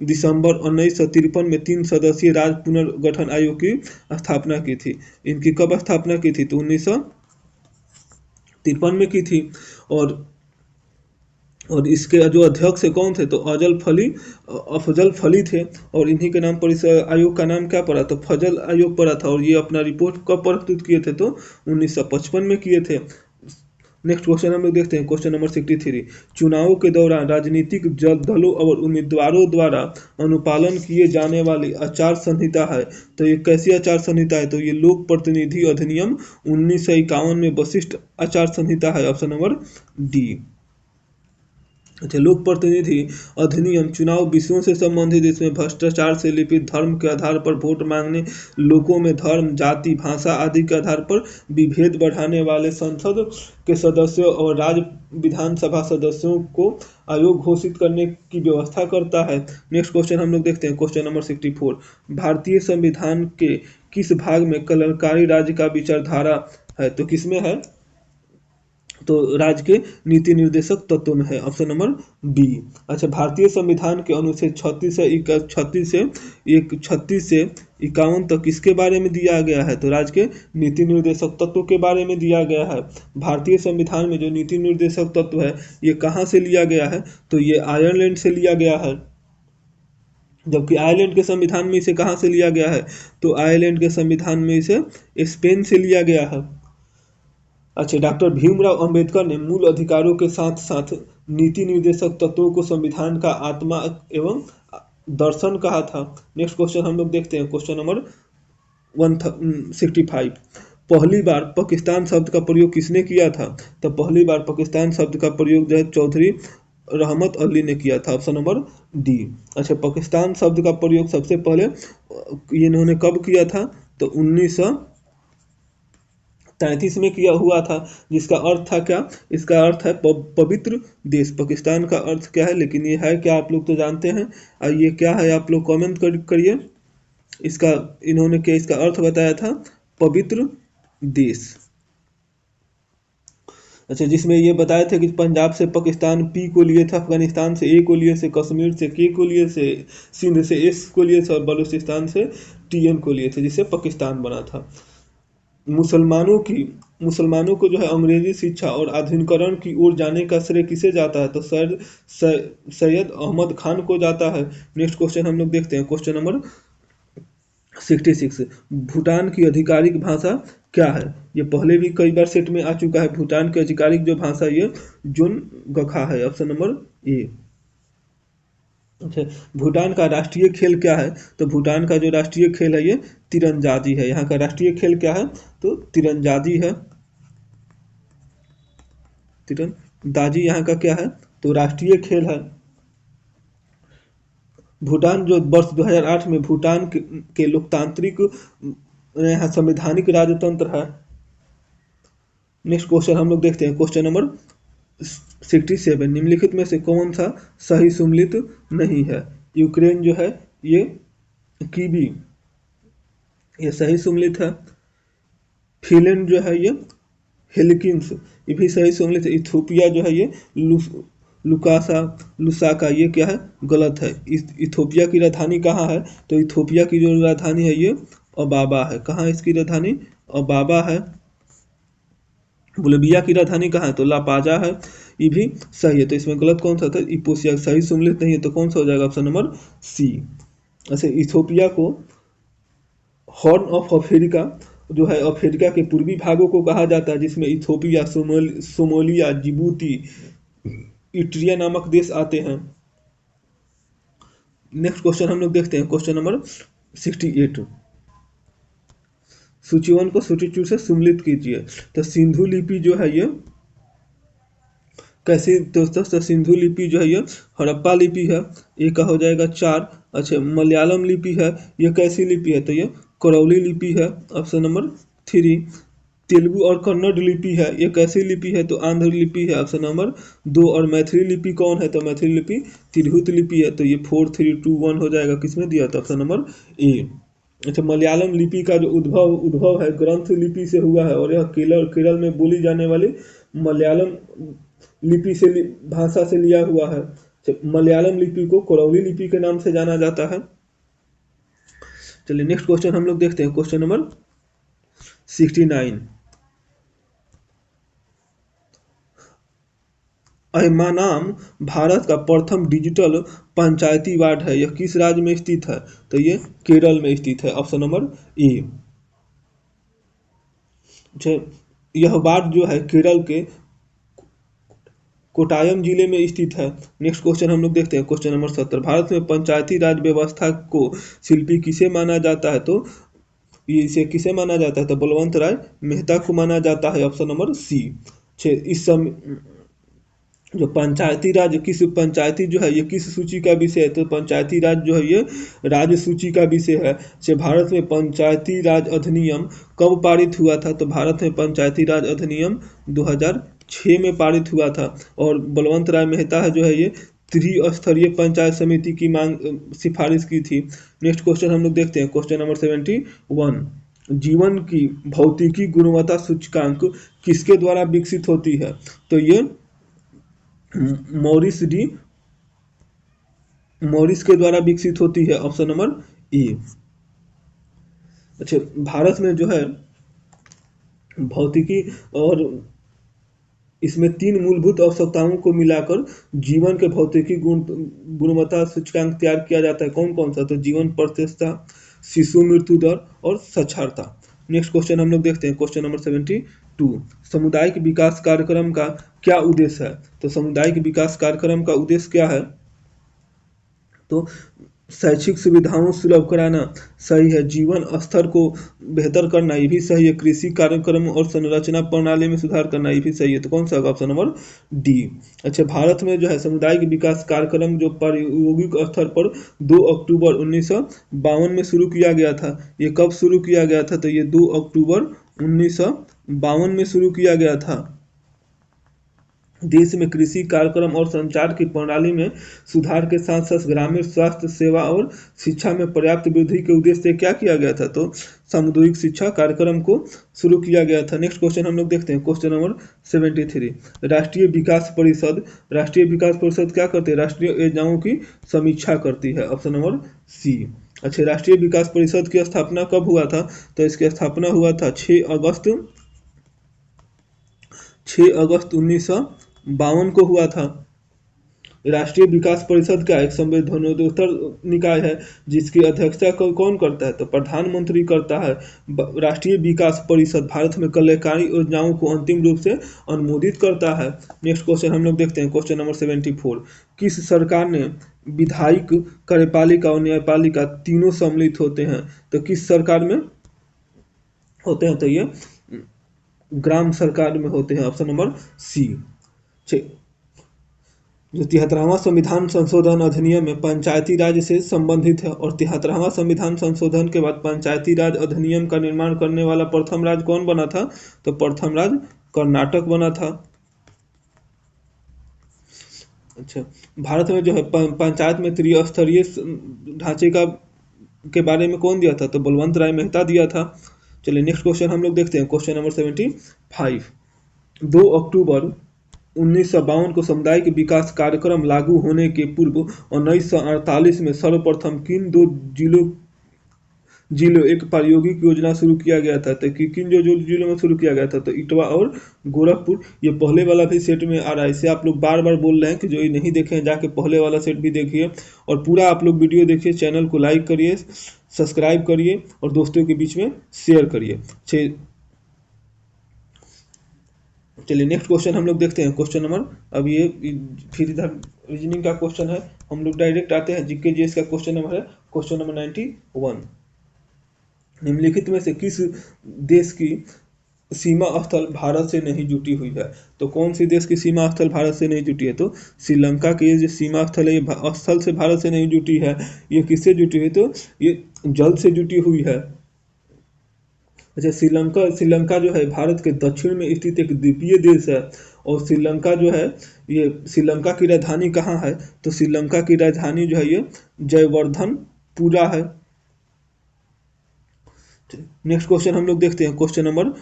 दिसंबर 1953 में 3 सदस्यीय राज्य पुनर्गठन आयोग की स्थापना की थी। इनकी कब स्थापना की थी, तो 1953 में की थी। और इसके जो अध्यक्ष है कौन थे, तो अफजल फली थे। और इन्हीं के नाम पर इस आयोग का नाम क्या पड़ा, तो फजल आयोग पड़ा था। और ये अपना रिपोर्ट कब प्रस्तुत किए थे, तो 1955 में किए थे। नेक्स्ट क्वेश्चन हम लोग देखते हैं, क्वेश्चन नंबर 63। चुनावों के दौरान राजनीतिक दलों और उम्मीदवारों द्वारा अनुपालन किए जाने वाली आचार संहिता है, तो ये कैसी आचार संहिता है, तो ये लोक प्रतिनिधि अधिनियम 1951 में वशिष्ठ आचार संहिता है, ऑप्शन नंबर डी। अच्छा, लोक प्रतिनिधि अधिनियम चुनाव विषयों से संबंधित, इसमें भ्रष्टाचार से लिपित, धर्म के आधार पर वोट मांगने, लोगों में धर्म, जाति, भाषा आदि के आधार पर विभेद बढ़ाने वाले संसद के सदस्यों और राज्य विधानसभा सदस्यों को आयोग घोषित करने की व्यवस्था करता है। नेक्स्ट क्वेश्चन हम लोग देखते हैं, क्वेश्चन नंबर 64। भारतीय संविधान के किस भाग में कल्याणकारी राज्य का विचारधारा है, तो किसमें है, तो राज्य के नीति निर्देशक तत्व में है, ऑप्शन नंबर बी। अच्छा, भारतीय संविधान के अनुच्छेद 36 से 51 तक किसके बारे में दिया गया है, तो राज्य के नीति निर्देशक तत्व के बारे में दिया गया है। भारतीय संविधान में जो नीति निर्देशक तत्व है ये कहाँ से लिया गया है, तो ये आयरलैंड से लिया गया है। जबकि आयरलैंड के संविधान में इसे कहाँ से लिया गया है, तो आयरलैंड के संविधान में इसे स्पेन से लिया गया है। अच्छा, डॉक्टर भीमराव अंबेडकर ने मूल अधिकारों के साथ साथ नीति निर्देशक तत्वों को संविधान का आत्मा एवं दर्शन कहा था। नेक्स्ट क्वेश्चन हम लोग देखते हैं, क्वेश्चन नंबर 165। पहली बार पाकिस्तान शब्द का प्रयोग किसने किया था, तो पहली बार पाकिस्तान शब्द का प्रयोग जो है चौधरी रहमत अली ने किया था, ऑप्शन नंबर डी। अच्छा, पाकिस्तान शब्द का प्रयोग सबसे पहले इन्होंने कब किया था, तो 1933 में किया हुआ था, जिसका अर्थ था क्या? इसका अर्थ है पवित्र देश। पाकिस्तान का अर्थ क्या है, लेकिन ये है क्या आप लोग तो जानते हैं। ये क्या है आप लोग कमेंट करिए। इसका इन्होंने क्या इसका अर्थ बताया था? पवित्र देश। अच्छा, जिसमें ये बताए थे कि पंजाब से पाकिस्तान पी को लिए था, अफगानिस्तान से ए को लिए से, कश्मीर से के को लिए से, सिंध से एस को लिए से और बलूचिस्तान से टीएन को लिए थे, जिससे पाकिस्तान बना था। मुसलमानों को जो है अंग्रेजी शिक्षा और आधुनिकीकरण की ओर जाने का श्रेय किसे जाता है? तो सैयद अहमद खान को जाता है। नेक्स्ट क्वेश्चन हम लोग देखते हैं, क्वेश्चन नंबर 66। भूटान की आधिकारिक भाषा क्या है? ये पहले भी कई बार सेट में आ चुका है। भूटान की आधिकारिक जो भाषा ये जोनगखा है, ऑप्शन नंबर ए। अच्छा, भूटान का राष्ट्रीय खेल क्या है? तो भूटान का जो राष्ट्रीय खेल है ये तीरंदाजी है। यहाँ का राष्ट्रीय खेल क्या है? तो तीरंदाजी है। तीरंदाजी यहाँ का क्या है? तो राष्ट्रीय खेल है। भूटान जो वर्ष 2008 में भूटान के लोकतांत्रिक यहाँ संवैधानिक राजतंत्र है। नेक्स्ट क्वेश्चन हम लोग देखते हैं, क्वेश्चन नंबर 67। निम्नलिखित में से कौन सा सही सुमेलित नहीं है? यूक्रेन जो है ये कीवी, ये सही सुमेलित है। फिनलैंड जो है ये हेलिकिन्स, ये भी सही सुमेलित है। इथोपिया जो है ये लुसाका, ये क्या है? गलत है। इथोपिया की राजधानी कहाँ है? तो इथोपिया की जो राजधानी है ये अबाबा है। कहाँ है इसकी राजधानी? अबाबा है। बोलिविया की राजधानी कहाँ है? तो लापाजा है। ये भी सही है। तो इसमें गलत कौन सा था? इपोसिया सही सुमेलित नहीं है, तो कौन सा हो जाएगा? Option number C. ऐसे इथोपिया को हॉर्न ऑफ अफ्रीका जो है अफ्रीका के पूर्वी भागों को कहा जाता है, जिसमें इथोपिया, सोमालिया, जिबूती, इट्रिया नामक देश आते हैं। नेक्स्ट क्वेश्चन हम लोग देखते हैं, क्वेश्चन नंबर 68। सूची 1 को सूची 2 से सुमेलित कीजिए। तो सिंधु लिपि जो है ये कैसी दोस्तों? तो सिंधु लिपि जो है ये हड़प्पा लिपि है, ये का हो जाएगा 4। अच्छा, मलयालम लिपि है, ये कैसी लिपि है? तो ये करौली लिपि है, ऑप्शन नंबर 3। तेलुगु और कन्नड़ लिपि है, ये कैसी लिपि है? तो आंध्र लिपि है, ऑप्शन नंबर 2। और मैथिली लिपि कौन है? तो मैथिली लिपि तिरहुत लिपि है। तो ये 4 3 2 1 हो जाएगा। किसमें दिया था? Option number A. अच्छा, मलयालम लिपि का जो उद्भव है ग्रंथ लिपि से हुआ है, और यह केरल में बोली जाने वाली मलयालम लिपि से भाषा से लिया हुआ है। मलयालम लिपि को करौली लिपि के नाम से जाना जाता है। चलिए नेक्स्ट क्वेश्चन हम लोग देखते हैं, क्वेश्चन नंबर 69। अहमानाम भारत का प्रथम डिजिटल पंचायती वार्ड है, यह किस राज्य में स्थित है? तो ये केरल में स्थित है, ऑप्शन नंबर ए। यह वार्ड जो है केरल के कोटायम जिले में स्थित है। नेक्स्ट क्वेश्चन हम लोग देखते हैं, क्वेश्चन नंबर 70। भारत में पंचायती राज व्यवस्था को शिल्पी किसे माना जाता है? तो इसे किसे माना जाता है? तो बलवंत राय मेहता को माना जाता है, ऑप्शन नंबर सी। इस समय जो पंचायती राज पंचायती जो है ये किस सूची का विषय है? तो पंचायती राज जो है ये राज्य सूची का विषय है। भारत में पंचायती राज अधिनियम कब पारित हुआ था? तो भारत में पंचायती राज अधिनियम 2006 में पारित हुआ था। और बलवंत राय मेहता है जो है ये त्रिस्तरीय पंचायत समिति की सिफारिश की थी। नेक्स्ट क्वेश्चन हम लोग देखते हैं, क्वेश्चन नंबर 71। जीवन की भौतिकी गुणवत्ता सूचकांक किसके द्वारा विकसित होती है? तो ये मॉरिस के द्वारा विकसित होती है, ऑप्शन नंबर ए। अच्छा, भारत में जो है भौतिकी और इसमें 3 मूलभूत आवश्यकताओं को मिलाकर जीवन के भौतिकी गुणवत्ता सूचकांक तैयार किया जाता है। कौन कौन सा? तो जीवन प्रत्याशा, शिशु मृत्यु दर और साक्षरता। नेक्स्ट क्वेश्चन हम लोग देखते हैं, क्वेश्चन नंबर 72। सामुदायिक विकास कार्यक्रम का क्या उद्देश्य है? तो सामुदायिक विकास कार्यक्रम का उद्देश्य क्या है? तो शैक्षिक सुविधाओं सुलभ कराना सही है। जीवन स्तर को बेहतर करना ये भी सही है। कृषि कार्यक्रम और संरचना प्रणाली में सुधार करना ये भी सही है। तो कौन सा? Option number D. अच्छा, भारत में जो है सामुदायिक विकास कार्यक्रम जो प्रायोगिक स्तर पर 2 अक्टूबर 1952 में शुरू किया गया था। ये कब शुरू किया गया था? तो ये 2 अक्टूबर 1952 1952 में शुरू किया गया था। देश में कृषि कार्यक्रम और संचार की प्रणाली में सुधार के साथ साथ ग्रामीण स्वास्थ्य सेवा और शिक्षा में पर्याप्त वृद्धि के उद्देश्य से क्या किया गया था, तो सामुदायिक शिक्षा कार्यक्रम को शुरू किया गया था। नेक्स्ट क्वेश्चन हम लोग देखते हैं, क्वेश्चन नंबर 73। राष्ट्रीय विकास परिषद, राष्ट्रीय विकास परिषद क्या करती है, राष्ट्रीय योजनाओं की समीक्षा करती है। Option number C. अच्छा, राष्ट्रीय विकास परिषद की स्थापना कब हुआ था, तो इसकी स्थापना हुआ था 6 अगस्त 1952 को हुआ था। राष्ट्रीय विकास परिषद का एक संवैधानिकोत्तर निकाय है जिसकी अध्यक्षता कौन करता है, तो प्रधानमंत्री करता है। राष्ट्रीय विकास परिषद भारत में कल्याणकारी योजनाओं को अंतिम रूप से अनुमोदित करता है। नेक्स्ट क्वेश्चन हम लोग देखते हैं, क्वेश्चन नंबर 74। किस सरकार ने विधायिक, कार्यपालिका और न्यायपालिका तीनों सम्मिलित होते हैं, तो किस सरकार में होते हैं, तो ये ग्राम सरकार में होते हैं। Option number C. जो 73वां संविधान संशोधन अधिनियम में पंचायती राज से संबंधित है और 73वां संविधान संशोधन के बाद पंचायती राज अधिनियम का निर्माण करने वाला प्रथम राज्य कौन बना था, तो प्रथम राज्य कर्नाटक बना था। अच्छा, भारत में जो है पंचायत में त्रिस्तरीय ढांचे के बारे में कौन दिया था, तो बलवंत राय मेहता दिया था। चलिए नेक्स्ट क्वेश्चन हम लोग देखते हैं, क्वेश्चन नंबर 75। 2 अक्टूबर 1952 को सामुदायिक विकास कार्यक्रम लागू होने के पूर्व 1948 में सर्वप्रथम किन दो जिलों एक प्रायोगिक योजना शुरू किया गया था, तो किन जो जिलों में शुरू किया गया था, तो इटवा और गोरखपुर। ये पहले वाला भी सेट में आ रहा है, इसे आप लोग बार बार बोल रहे हैं कि जो ये नहीं देखे हैं जाके पहले वाला सेट भी देखिए और पूरा आप लोग वीडियो देखिए। चैनल को लाइक करिए, सब्सक्राइब करिए और दोस्तों के बीच में शेयर करिए। चलिए नेक्स्ट क्वेश्चन हम लोग देखते हैं, क्वेश्चन नंबर, अब ये फिर इधर रीजनिंग का क्वेश्चन है, हम लोग डायरेक्ट आते हैं जीके जीएस का क्वेश्चन नंबर है, क्वेश्चन नंबर 91। निम्नलिखित में से किस देश की सीमा स्थल भारत से नहीं जुटी हुई है, तो कौन सी देश की सीमा स्थल भारत से नहीं जुटी है, तो श्रीलंका की ये जो सीमा स्थल है ये स्थल से भारत से नहीं जुटी है। ये किससे जुटी हुई, तो ये जल से जुटी हुई है। अच्छा, श्रीलंका जो है भारत के दक्षिण में स्थित एक द्वीपीय देश है और श्रीलंका जो है, ये श्रीलंका की राजधानी कहाँ है, तो श्रीलंका की राजधानी जो है ये जयवर्धनपुरा है। नेक्स्ट क्वेश्चन हम लोग देखते हैं, क्वेश्चन नंबर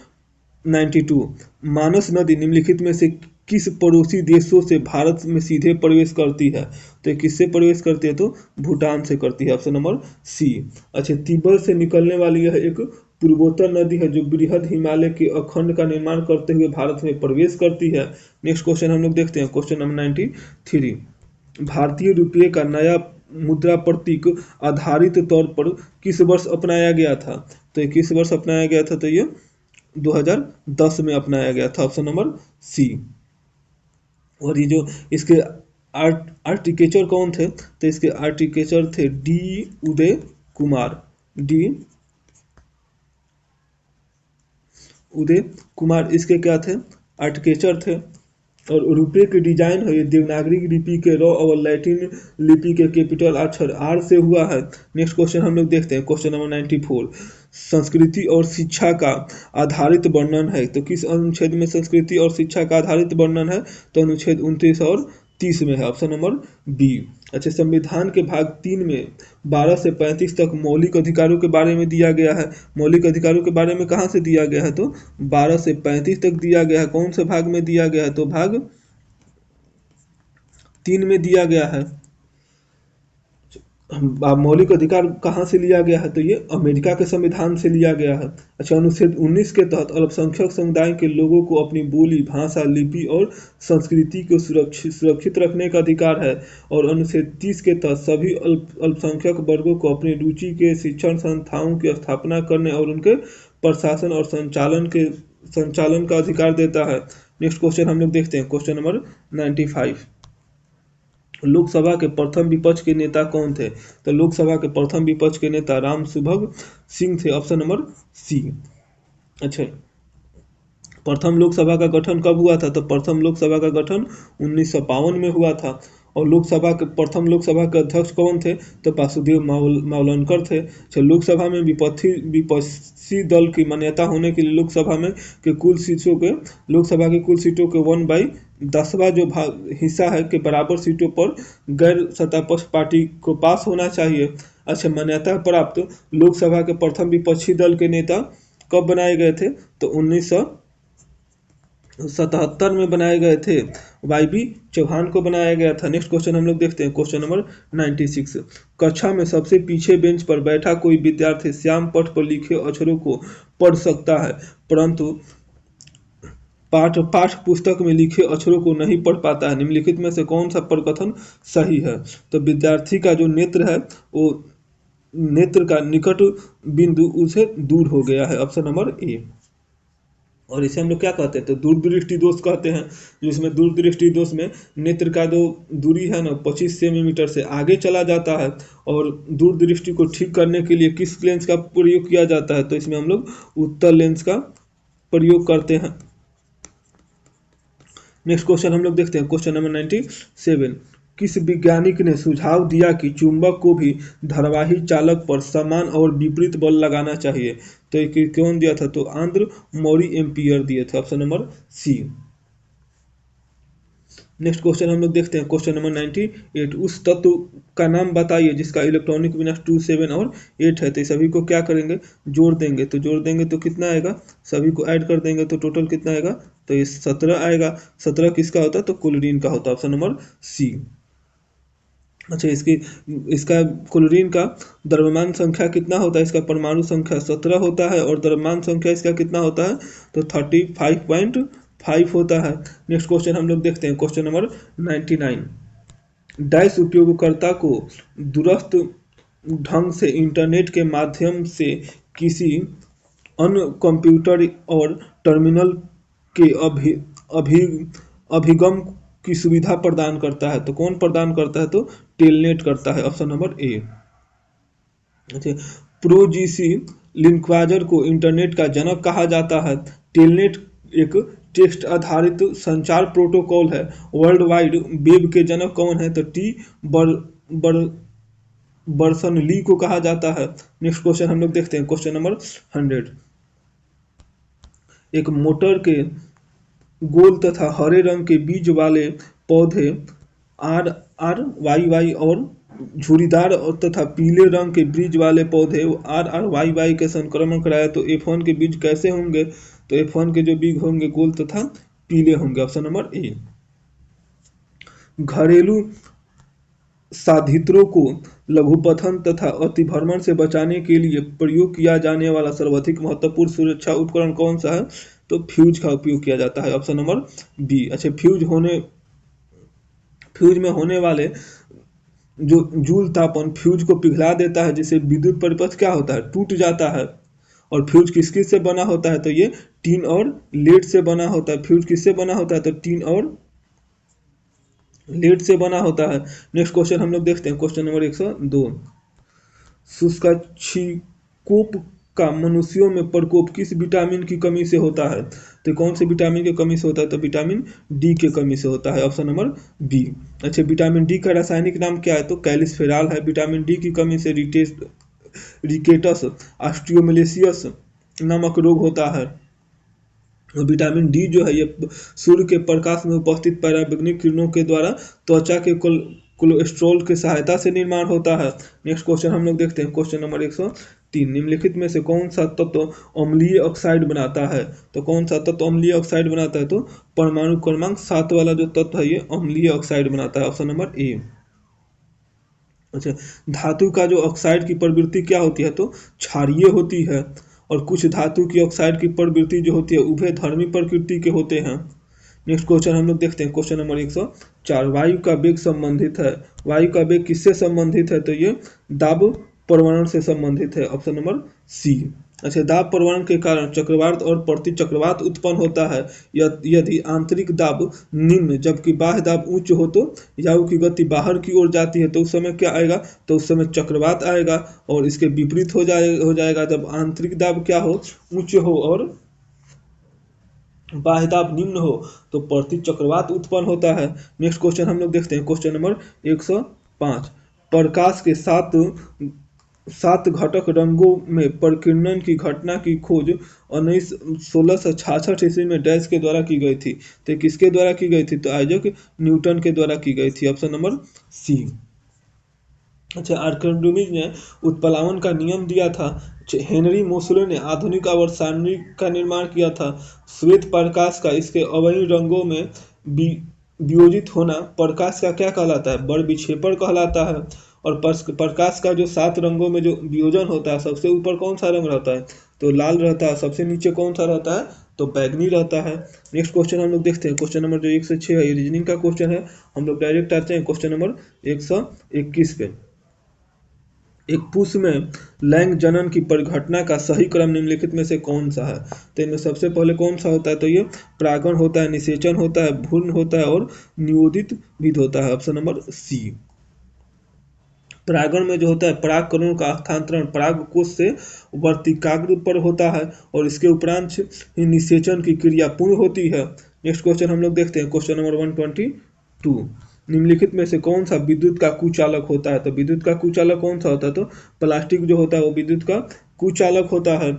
92। मानस नदी निम्नलिखित में से किस पड़ोसी देशों से भारत में सीधे प्रवेश करती है, तो ये किससे प्रवेश करती है, तो भूटान से करती है। Option number C. अच्छा, तिब्बत से निकलने वाली यह एक पूर्वोत्तर नदी है जो बृहद हिमालय के अखंड का निर्माण करते हुए भारत में प्रवेश करती है। नेक्स्ट क्वेश्चन हम लोग देखते हैं, क्वेश्चन नंबर 93। भारतीय रुपये का नया मुद्रा प्रतीक आधारित तौर पर किस वर्ष अपनाया गया था, तो ये किस वर्ष अपनाया गया था, तो ये 2010 में अपनाया गया था। Option number C. और ये जो इसके आर्टिकेचर कौन थे, तो इसके आर्टिकेचर थे डी उदय कुमार, इसके क्या थे, आर्टिकेचर थे। और रुपये के डिजाइन है ये देवनागरी लिपि के रॉ और लैटिन लिपि के कैपिटल अक्षर आर से हुआ है। नेक्स्ट क्वेश्चन हम लोग देखते हैं, क्वेश्चन नंबर 94। संस्कृति और शिक्षा का आधारित वर्णन है, तो किस अनुच्छेद में संस्कृति और शिक्षा का आधारित वर्णन है, तो अनुच्छेद 29 और 30 में है। Option number B. अच्छा, संविधान के भाग 3 में 12 से 35 तक मौलिक अधिकारों के बारे में दिया गया है। मौलिक अधिकारों के बारे में कहाँ से दिया गया है, तो 12 से 35 तक दिया गया है। कौन से भाग में दिया गया है, तो भाग 3 में दिया गया है। मौलिक अधिकार कहाँ से लिया गया है, तो ये अमेरिका के संविधान से लिया गया है। अच्छा, अनुच्छेद 19 के तहत अल्पसंख्यक समुदाय के लोगों को अपनी बोली, भाषा, लिपि और संस्कृति को सुरक्षित रखने का अधिकार है। और अनुच्छेद 30 के तहत सभी अल्पसंख्यक वर्गों को अपनी रुचि के शिक्षण संस्थाओं की स्थापना करने और उनके प्रशासन और संचालन का अधिकार देता है। नेक्स्ट क्वेश्चन हम लोग देखते हैं, क्वेश्चन नंबर 95। लोकसभा के प्रथम विपक्ष के नेता कौन थे, तो लोकसभा के प्रथम विपक्ष के नेता रामसुभग सिंह थे। Option number C. अच्छा, प्रथम लोकसभा का गठन कब हुआ था, तो प्रथम लोकसभा का गठन 1952 में हुआ था। और लोकसभा के प्रथम लोकसभा के अध्यक्ष कौन थे? तो वासुदेव मावलंकर थे। लोकसभा में विपक्षी दल की मान्यता होने के लिए लोकसभा में के कुल सीटों के लोकसभा की कुल सीटों के 1/10वां जो हिस्सा है के बराबर सीटों पर गैर सत्तापक्ष पार्टी को पास होना चाहिए। अच्छा, मान्यता प्राप्त लोकसभा के प्रथम विपक्षी दल के नेता कब बनाए गए थे? तो 1977 में बनाए गए थे। YB चौहान को बनाया गया था। नेक्स्ट क्वेश्चन हम लोग देखते हैं, क्वेश्चन नंबर 96। कक्षा में सबसे पीछे बेंच पर बैठा कोई विद्यार्थी श्याम पट पर लिखे अक्षरों को पढ़ सकता है, परंतु पाठ पुस्तक में लिखे अक्षरों को नहीं पढ़ पाता है। निम्नलिखित में से कौन सा प्रकथन सही है? तो विद्यार्थी का जो नेत्र है वो नेत्र का निकट बिंदु उसे दूर हो गया है। Option number A. और इसे हम लोग क्या कहते हैं? तो दूरदृष्टि दोष कहते हैं, जिसमें दूरदृष्टि दोष में नेत्र का जो दूरी है ना 25 सेंटीमीटर से आगे चला जाता है। और दूरदृष्टि को ठीक करने के लिए किस लेंस का प्रयोग किया जाता है? तो इसमें हम लोग उत्तल लेंस का प्रयोग करते हैं। नेक्स्ट क्वेश्चन हम लोग देखते हैं, क्वेश्चन नंबर 97। किस वैज्ञानिक ने सुझाव दिया कि चुंबक को भी धारावाही चालक पर समान और विपरीत बल लगाना चाहिए? तो ये कौन दिया था? तो आंद्र मौरी एम्पियर दिए थे। Option number C. Next question हम लोग देखते हैं, क्वेश्चन नंबर 98। उस तत्व का नाम बताइए जिसका इलेक्ट्रॉनिक विन्यास 2, 7 और 8 है। तो सभी को क्या करेंगे? जोड़ देंगे। तो जोड़ देंगे तो कितना आएगा? सभी को ऐड कर देंगे तो टोटल कितना आएगा? तो ये 17 आएगा। 17 किसका होता है? तो क्लोरीन का होता है। Option number C. अच्छा, इसका क्लोरीन का द्रव्यमान संख्या कितना होता है? इसका परमाणु संख्या 17 होता है और द्रव्यमान संख्या इसका कितना होता है? तो 35.5 होता है। नेक्स्ट क्वेश्चन हम लोग देखते हैं, क्वेश्चन नंबर 99। डैश उपयोगकर्ता को दूरस्थ ढंग से इंटरनेट के माध्यम से किसी अन्य कंप्यूटर और टर्मिनल के अभिगम की सुविधा प्रदान करता है। तो कौन प्रदान करता है? तो टेलनेट करता है। Option number A. अच्छा, प्रोजीसी लिंक्वाजर को इंटरनेट का जनक कहा जाता है। टेलनेट एक टेक्स्ट आधारित संचार प्रोटोकॉल है। वर्ल्ड वाइड वेब के जनक कौन है? तो बर्सन-ली को कहा जाता है। नेक्स्ट क्वेश्चन हम लोग देखते हैं, क्वेश्चन नंबर 100। एक मोटर के गोल तथा हरे रंग के बीज वाले पौधे RRYY और झुर्रीदार और तथा पीले रंग के बीज वाले पौधे RRYY के संक्रमण कराए तो F1 के बीज कैसे होंगे? तो F1 के जो बीज होंगे गोल तथा पीले होंगे। Option number A. घरेलू साधित्रों को लघुपथन तथा अतिभ्रमण से बचाने के लिए प्रयोग किया जाने वाला सर्वाधिक महत्वपूर्ण सुरक्षा उपकरण कौन सा है? तो फ्यूज का उपयोग किया जाता है। Option number B. अच्छा, फ्यूज में होने वाले जो जूल तापन फ्यूज को पिघला देता है, जिससे विद्युत परिपथ क्या होता है? टूट जाता है। और फ्यूज किस से बना होता है? तो ये टीन और लेड से बना होता है। फ्यूज किससे बना होता है? तो टीन और लेड से बना होता है। नेक्स्ट क्वेश्चन हम लोग देखते हैं, क्वेश्चन नंबर 102। शुष्काक्षिकोप का मनुष्यों में प्रकोप किस विटामिन की कमी से होता है? तो कौन से विटामिन की कमी से होता है? तो विटामिन डी के कमी से होता है। Option number B. अच्छा, विटामिन डी का रासायनिक नाम क्या है? तो कैलिसफेरॉल है। विटामिन डी की कमी से रिकेटस ऑस्टियोमलेशियस नामक रोग होता है। विटामिन डी जो है ये सूर्य के प्रकाश में उपस्थित पराबैंगनी किरणों के द्वारा त्वचा के कोलेस्ट्रॉल की सहायता से निर्माण होता है। नेक्स्ट क्वेश्चन हम लोग देखते हैं, क्वेश्चन नंबर 103। निम्नलिखित में से कौन सा तत्व अम्लीय ऑक्साइड बनाता है? तो कौन सा तत्व अम्लीय ऑक्साइड बनाता है? तो परमाणु क्रमांक 7 वाला जो तत्व है ये अम्लीय ऑक्साइड बनाता है। Option number A. अच्छा, धातु का जो ऑक्साइड की प्रवृत्ति क्या होती है? तो क्षारीय होती है। और कुछ धातु की ऑक्साइड की प्रवृत्ति जो होती है उभयधर्मी प्रकृति के होते हैं। नेक्स्ट क्वेश्चन हम लोग देखते हैं, क्वेश्चन नंबर 104। वायु का वेग संबंधित है। वायु का वेग किससे संबंधित है? तो ये दाब प्रवणन से संबंधित है। Option number C. अच्छा, दाब प्रवणन के कारण चक्रवात और प्रति चक्रवात उत्पन्न होता है। यदि आंतरिक दाब निम्न जबकि बाह्य दाब उच्च हो तो वायु की गति बाहर की ओर जाती है, तो उस समय क्या आएगा? तो उस समय चक्रवात आएगा। और इसके विपरीत हो जाएगा जब आंतरिक दाब क्या हो? उच्च हो और बाह्यदाब निम्न हो तो प्रति चक्रवात उत्पन्न होता है। नेक्स्ट क्वेश्चन हम लोग देखते हैं, क्वेश्चन नंबर 105। प्रकाश के सात घटक रंगों में प्रकीर्णन की घटना की खोज 1666 ईस्वी में डैश के द्वारा की गई थी। तो किसके द्वारा की गई थी? तो आइजैक न्यूटन के द्वारा की गई थी, ऑप्शन नंबर सी। अच्छा, आर्किमिडीज ने उत्प्लावन का नियम दिया था। हेनरी मोसले ने आधुनिक आवर्त सारणी का निर्माण किया था। श्वेत प्रकाश का इसके अवयवी रंगों में वियोजित होना प्रकाश का क्या कहलाता है? बड़ विक्षेपण कहलाता है। और प्रकाश का जो 7 रंगों में जो वियोजन होता है, सबसे ऊपर कौन सा रंग रहता है? तो लाल रहता है। सबसे नीचे कौन सा रहता है? तो बैगनी रहता है। नेक्स्ट क्वेश्चन हम लोग देखते हैं, क्वेश्चन नंबर जो 1 से 6 है, ये रीजनिंग का क्वेश्चन है। हम लोग डायरेक्ट आते हैं क्वेश्चन नंबर 121 पे। एक पुष्प में लैंग जनन की परिघटना का सही क्रम निम्नलिखित में से कौन सा है? तो इनमें सबसे पहले कौन सा होता है? तो ये परागण होता है, निषेचन होता है, भ्रूण होता है और नियोदित विध होता है, ऑप्शन नंबर सी। परागण में जो होता है, परागकणों का हस्तांतरण परागकोश से वर्तिकाग्र पर होता है और इसके उपरांत ही निषेचन की क्रिया पूर्ण होती है। नेक्स्ट क्वेश्चन हम लोग देखते हैं, क्वेश्चन नंबर 122। निम्नलिखित में से कौन सा विद्युत का कुचालक होता है? तो विद्युत का कुचालक कौन सा होता है? तो प्लास्टिक जो होता है वो विद्युत का कुचालक होता है।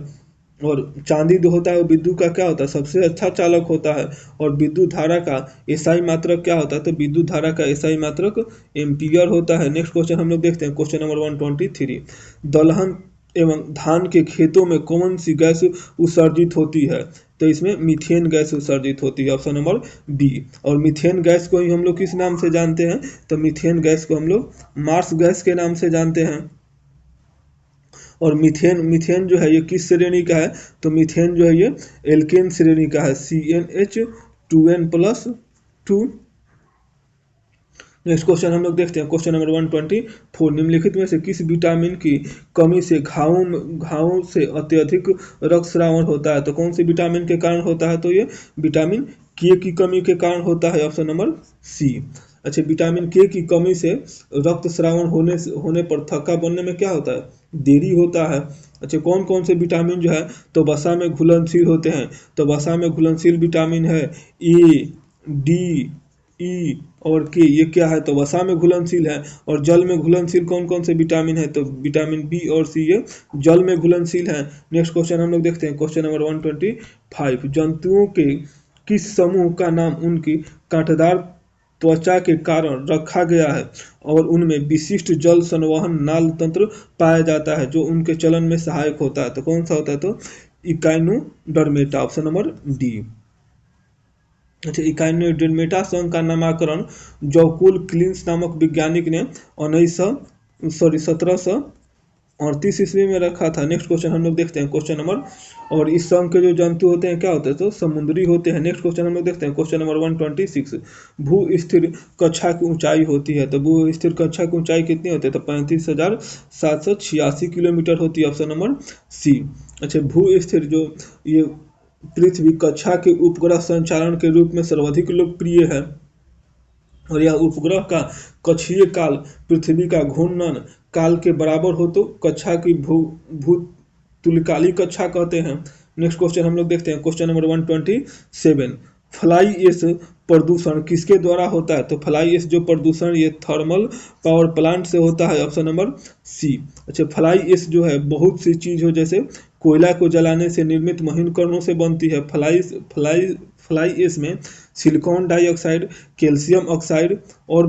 और चांदी जो होता है वो विद्युत का क्या होता है? सबसे अच्छा चालक होता है। और विद्युत धारा का एसआई मात्रक क्या होता है? तो विद्युत धारा का एसआई मात्रक एम्पियर होता है। नेक्स्ट क्वेश्चन हम लोग देखते हैं, क्वेश्चन नंबर 123। दलहन एवं धान के खेतों में कौन सी गैस उत्सर्जित होती है? तो इसमें मीथेन गैस उत्सर्जित होती है, ऑप्शन नंबर बी। और मीथेन गैस को ही हम लोग किस नाम से जानते हैं? तो मीथेन गैस को हम लोग मार्स गैस के नाम से जानते हैं। और मीथेन जो है ये किस श्रेणी का है? तो मीथेन जो है ये एल्केन श्रेणी का है, CnH2n+2। नेक्स्ट क्वेश्चन हम लोग देखते हैं, क्वेश्चन नंबर 124। निम्नलिखित में से किस विटामिन की कमी से घावों से अत्यधिक रक्तस्राव होता है? तो कौन से विटामिन के कारण होता है? तो ये विटामिन के की कमी के कारण होता है, ऑप्शन नंबर सी। अच्छा, विटामिन के की कमी से रक्तस्राव होने पर थक्का बनने में क्या होता है? देरी होता है। अच्छा, कौन कौन से विटामिन जो है तो वसा में घुलनशील होते हैं? तो वसा में घुलनशील विटामिन है ए, डी, ई और के। ये क्या है? तो वसा में घुलनशील है। और जल में घुलनशील कौन कौन से विटामिन है? तो विटामिन बी और सी ये जल में घुलनशील है। नेक्स्ट क्वेश्चन हम लोग देखते हैं, क्वेश्चन नंबर 125। जंतुओं के किस समूह का नाम उनकी कांटेदार त्वचा के कारण रखा गया है और उनमें विशिष्ट जल संवहन नाल तंत्र पाया जाता है जो उनके चलन में सहायक होता है? तो कौन सा होता है? तो इकाइनोडर्मेटा, ऑप्शन नंबर डी। अच्छा, इकाइनोडर्मेटा संघ का नामकरण जॉकुल क्लिंस नामक वैज्ञानिक ने 1738 ईस्वी में रखा था। नेक्स्ट क्वेश्चन हम लोग देखते हैं, क्वेश्चन नंबर। और इस संघ के जो जंतु होते हैं क्या होते हैं? तो समुद्री होते हैं। नेक्स्ट क्वेश्चन हम लोग देखते हैं, क्वेश्चन नंबर 126। भू स्थिर कक्षा की ऊंचाई होती है, तो भू स्थिर कक्षा की ऊंचाई कितनी होती है? तो 35,786 किलोमीटर होती है, ऑप्शन नंबर सी। अच्छा, भू स्थिर जो ये पृथ्वी कक्षा के उपग्रह संचालन के रूप में सर्वाधिक लोकप्रिय है। और यह उपग्रह का कक्षीय काल पृथ्वी का घूर्णन काल के बराबर हो तो कक्षा की भूतुलकाली कक्षा कहते हैं। नेक्स्ट क्वेश्चन हम लोग देखते हैं, क्वेश्चन नंबर 127। फ्लाई एश प्रदूषण किसके द्वारा होता है? तो फ्लाई एश जो प्रदूषण ये थर्मल पावर प्लांट से होता है, ऑप्शन नंबर सी। अच्छा, फ्लाई एश जो है बहुत सी चीज हो, जैसे कोयला को जलाने से निर्मित महीन कणों से बनती है। फ्लाई एश में सिलिकॉन डाइऑक्साइड, कैल्शियम ऑक्साइड और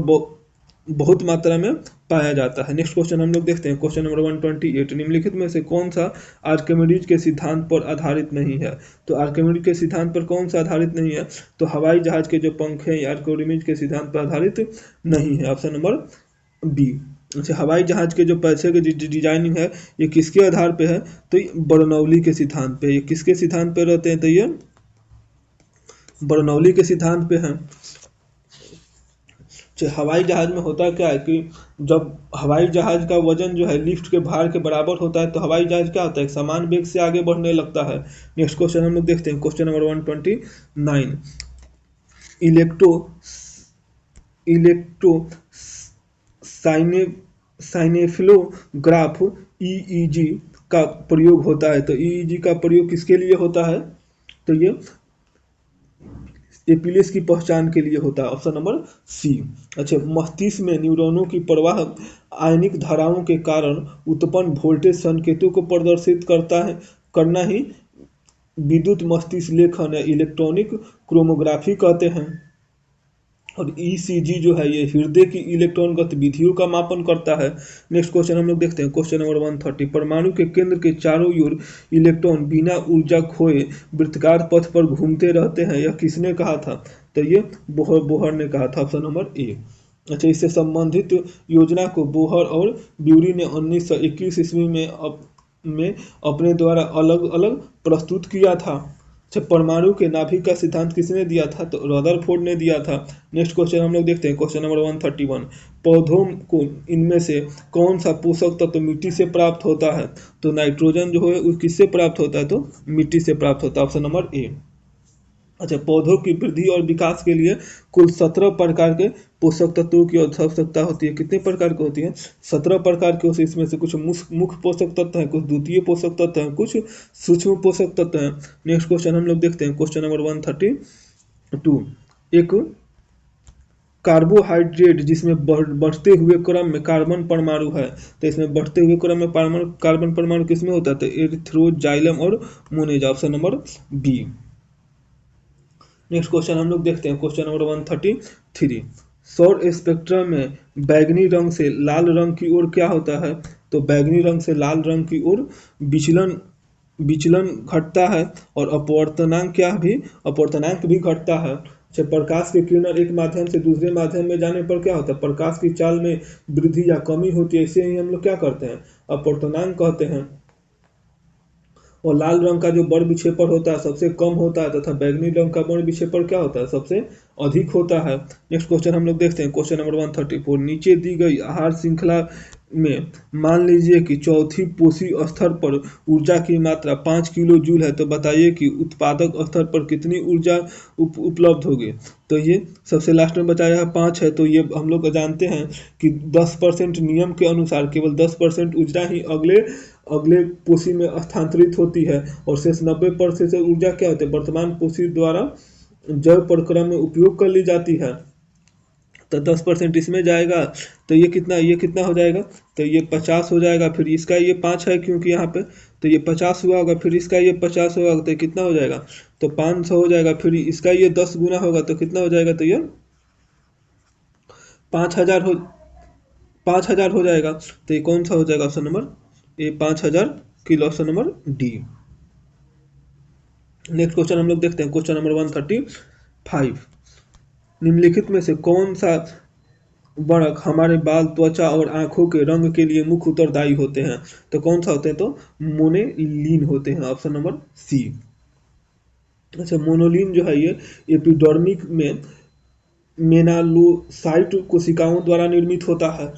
बहुत मात्रा में पाया जाता है। नेक्स्ट क्वेश्चन हम लोग देखते हैं, क्वेश्चन नंबर 128। निम्नलिखित में से कौन सा आर्किमिडीज के सिद्धांत पर आधारित नहीं है? तो आर्किमिडीज के सिद्धांत पर कौन सा आधारित नहीं है? तो हवाई जहाज के जो पंख हैं आर्किमिडीज के सिद्धांत पर आधारित नहीं है, ऑप्शन नंबर बी। अच्छा, हवाई जहाज के जो पैसे के डिजाइनिंग है ये किसके आधार पे है? तो बर्नौली के सिद्धांत पे। ये किसके सिद्धांत पे रहते हैं? तो ये बर्नौली के सिद्धांत पे हैं। हवाई जहाज में होता क्या है कि जब हवाई जहाज का वजन जो है लिफ्ट के भार के बराबर होता है तो हवाई जहाज क्या होता है? समान वेग से आगे बढ़ने लगता है। नेक्स्ट क्वेश्चन हम लोग देखते हैं, क्वेश्चन नंबर 129। इलेक्ट्रो साइनेफ्लोग्राफ ईईजी का प्रयोग होता है। तो ईईजी का प्रयोग किसके लिए होता है? तो ये एपिलेस की पहचान के लिए होता है, ऑप्शन नंबर सी। अच्छा, मस्तिष्क में न्यूरॉनों की प्रवाह आयनिक धाराओं के कारण उत्पन्न वोल्टेज संकेतों को प्रदर्शित करता है, करना ही विद्युत मस्तिष्क लेखन या इलेक्ट्रॉनिक क्रोमोग्राफी कहते हैं। और ईसीजी जो है ये हृदय की इलेक्ट्रॉन गतिविधियों का मापन करता है। नेक्स्ट क्वेश्चन हम लोग देखते हैं, क्वेश्चन नंबर 130। परमाणु के केंद्र के चारों ओर इलेक्ट्रॉन बिना ऊर्जा खोए वृत्ताकार पथ पर घूमते रहते हैं, यह किसने कहा था? तो ये बोहर ने कहा था, ऑप्शन नंबर ए। अच्छा, इससे संबंधित योजना को बोहर और ब्यूरी ने 1921 ईस्वी में अपने द्वारा अलग अलग प्रस्तुत किया था। अच्छा, परमाणु के नाभिक का सिद्धांत किसने दिया था? तो रदरफोर्ड ने दिया था। नेक्स्ट क्वेश्चन हम लोग देखते हैं, क्वेश्चन नंबर 131। पौधों को इनमें से कौन सा पोषक तत्व मिट्टी से प्राप्त होता है? तो नाइट्रोजन जो है वो किससे प्राप्त होता है? तो मिट्टी से प्राप्त होता है, ऑप्शन नंबर ए। अच्छा, पौधों की वृद्धि और विकास के लिए कुल 17 प्रकार के पोषक तत्वों की आवश्यकता होती है। कितने प्रकार की होती है? 17 प्रकार के। इसमें से कुछ मुख्य पोषक तत्व हैं, कुछ द्वितीय पोषक तत्व हैं, कुछ सूक्ष्म पोषक तत्व हैं। नेक्स्ट क्वेश्चन हम लोग देखते हैं, क्वेश्चन नंबर 132। एक कार्बोहाइड्रेट जिसमें बढ़ते हुए क्रम में कार्बन परमाणु है, तो इसमें बढ़ते हुए क्रम में कार्बन परमाणु किसमें होता है? तो एरिथ्रो, जाइलम और मोनेजा, option number B. Next question हम लोग देखते हैं, क्वेश्चन नंबर 133। सौर स्पेक्ट्रम में बैगनी रंग से लाल रंग की ओर क्या होता है? तो बैगनी रंग से लाल रंग की ओर विचलन घटता है और अपवर्तनांक भी घटता है। अच्छा, प्रकाश के किरण एक माध्यम से दूसरे माध्यम में जाने पर क्या होता है? प्रकाश की चाल में वृद्धि या कमी होती है, इसे ही हम लोग क्या करते हैं? अपवर्तनांक कहते हैं। और लाल रंग का जो बड़ विक्षेपण होता है सबसे कम होता है, तथा बैगनी रंग का बड़ विक्षेपण क्या होता है? सबसे अधिक होता है। नेक्स्ट क्वेश्चन हम लोग देखते हैं, क्वेश्चन नंबर 134। नीचे दी गई आहार श्रृंखला में मान लीजिए कि चौथी पोषी स्तर पर ऊर्जा की मात्रा 5 किलो जूल है, तो बताइए कि उत्पादक स्तर पर कितनी ऊर्जा उपलब्ध होगी? तो ये सबसे लास्ट में बताया है 5 है, तो ये हम लोग जानते हैं कि 10% नियम के अनुसार केवल 10% ऊर्जा ही अगले पोषी में स्थानांतरित होती है, और शेष 90% ऊर्जा क्या होती है? वर्तमान पोषी द्वारा जैव प्रक्रम में उपयोग कर ली जाती है। तो 10% इसमें जाएगा, तो ये कितना हो जाएगा? तो ये 50 हो जाएगा। फिर इसका ये 5 है क्योंकि यहाँ पे, तो ये 50 हुआ होगा। फिर इसका ये 50 होगा तो कितना हो जाएगा? तो 500 हो जाएगा। फिर इसका ये 10 गुना होगा तो कितना हो जाएगा? तो ये 5000 हो जाएगा। तो ये कौन सा हो जाएगा? Option number A, 5000 kilo, option number D. Next question हम लोग देखते हैं, क्वेश्चन नंबर 135। निम्नलिखित में से कौन सा वर्णक हमारे बाल, त्वचा और आंखों के रंग के लिए मुख्य उत्तरदायी होते हैं? तो कौन सा होते हैं? तो मोनेलिन होते हैं, ऑप्शन नंबर सी। अच्छा, मोनोलिन जो है ये एपिडर्मिक में मेलानोसाइट कोशिकाओं द्वारा निर्मित होता है।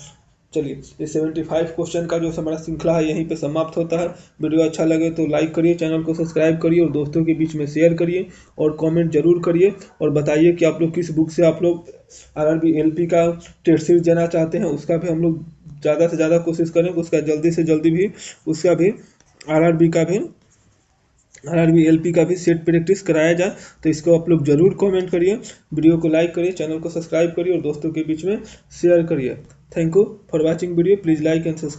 चलिए, ये 75 क्वेश्चन का जो हमारा श्रृंखला है यहीं पे समाप्त होता है। वीडियो अच्छा लगे तो लाइक करिए, चैनल को सब्सक्राइब करिए और दोस्तों के बीच में शेयर करिए, और कमेंट जरूर करिए, और बताइए कि आप लोग किस बुक से आप लोग आरआरबी एलपी का टेस्ट सीरीज देना चाहते हैं। उसका भी हम लोग ज़्यादा से ज़्यादा कोशिश करें, उसका जल्दी से जल्दी भी उसका भी आरआरबी एलपी का भी सेट प्रैक्टिस कराया जाए। तो इसको आप लोग जरूर कमेंट करिए, वीडियो को लाइक करिए, चैनल को सब्सक्राइब करिए और दोस्तों के बीच में शेयर करिए। Thank you for watching video, please like and subscribe.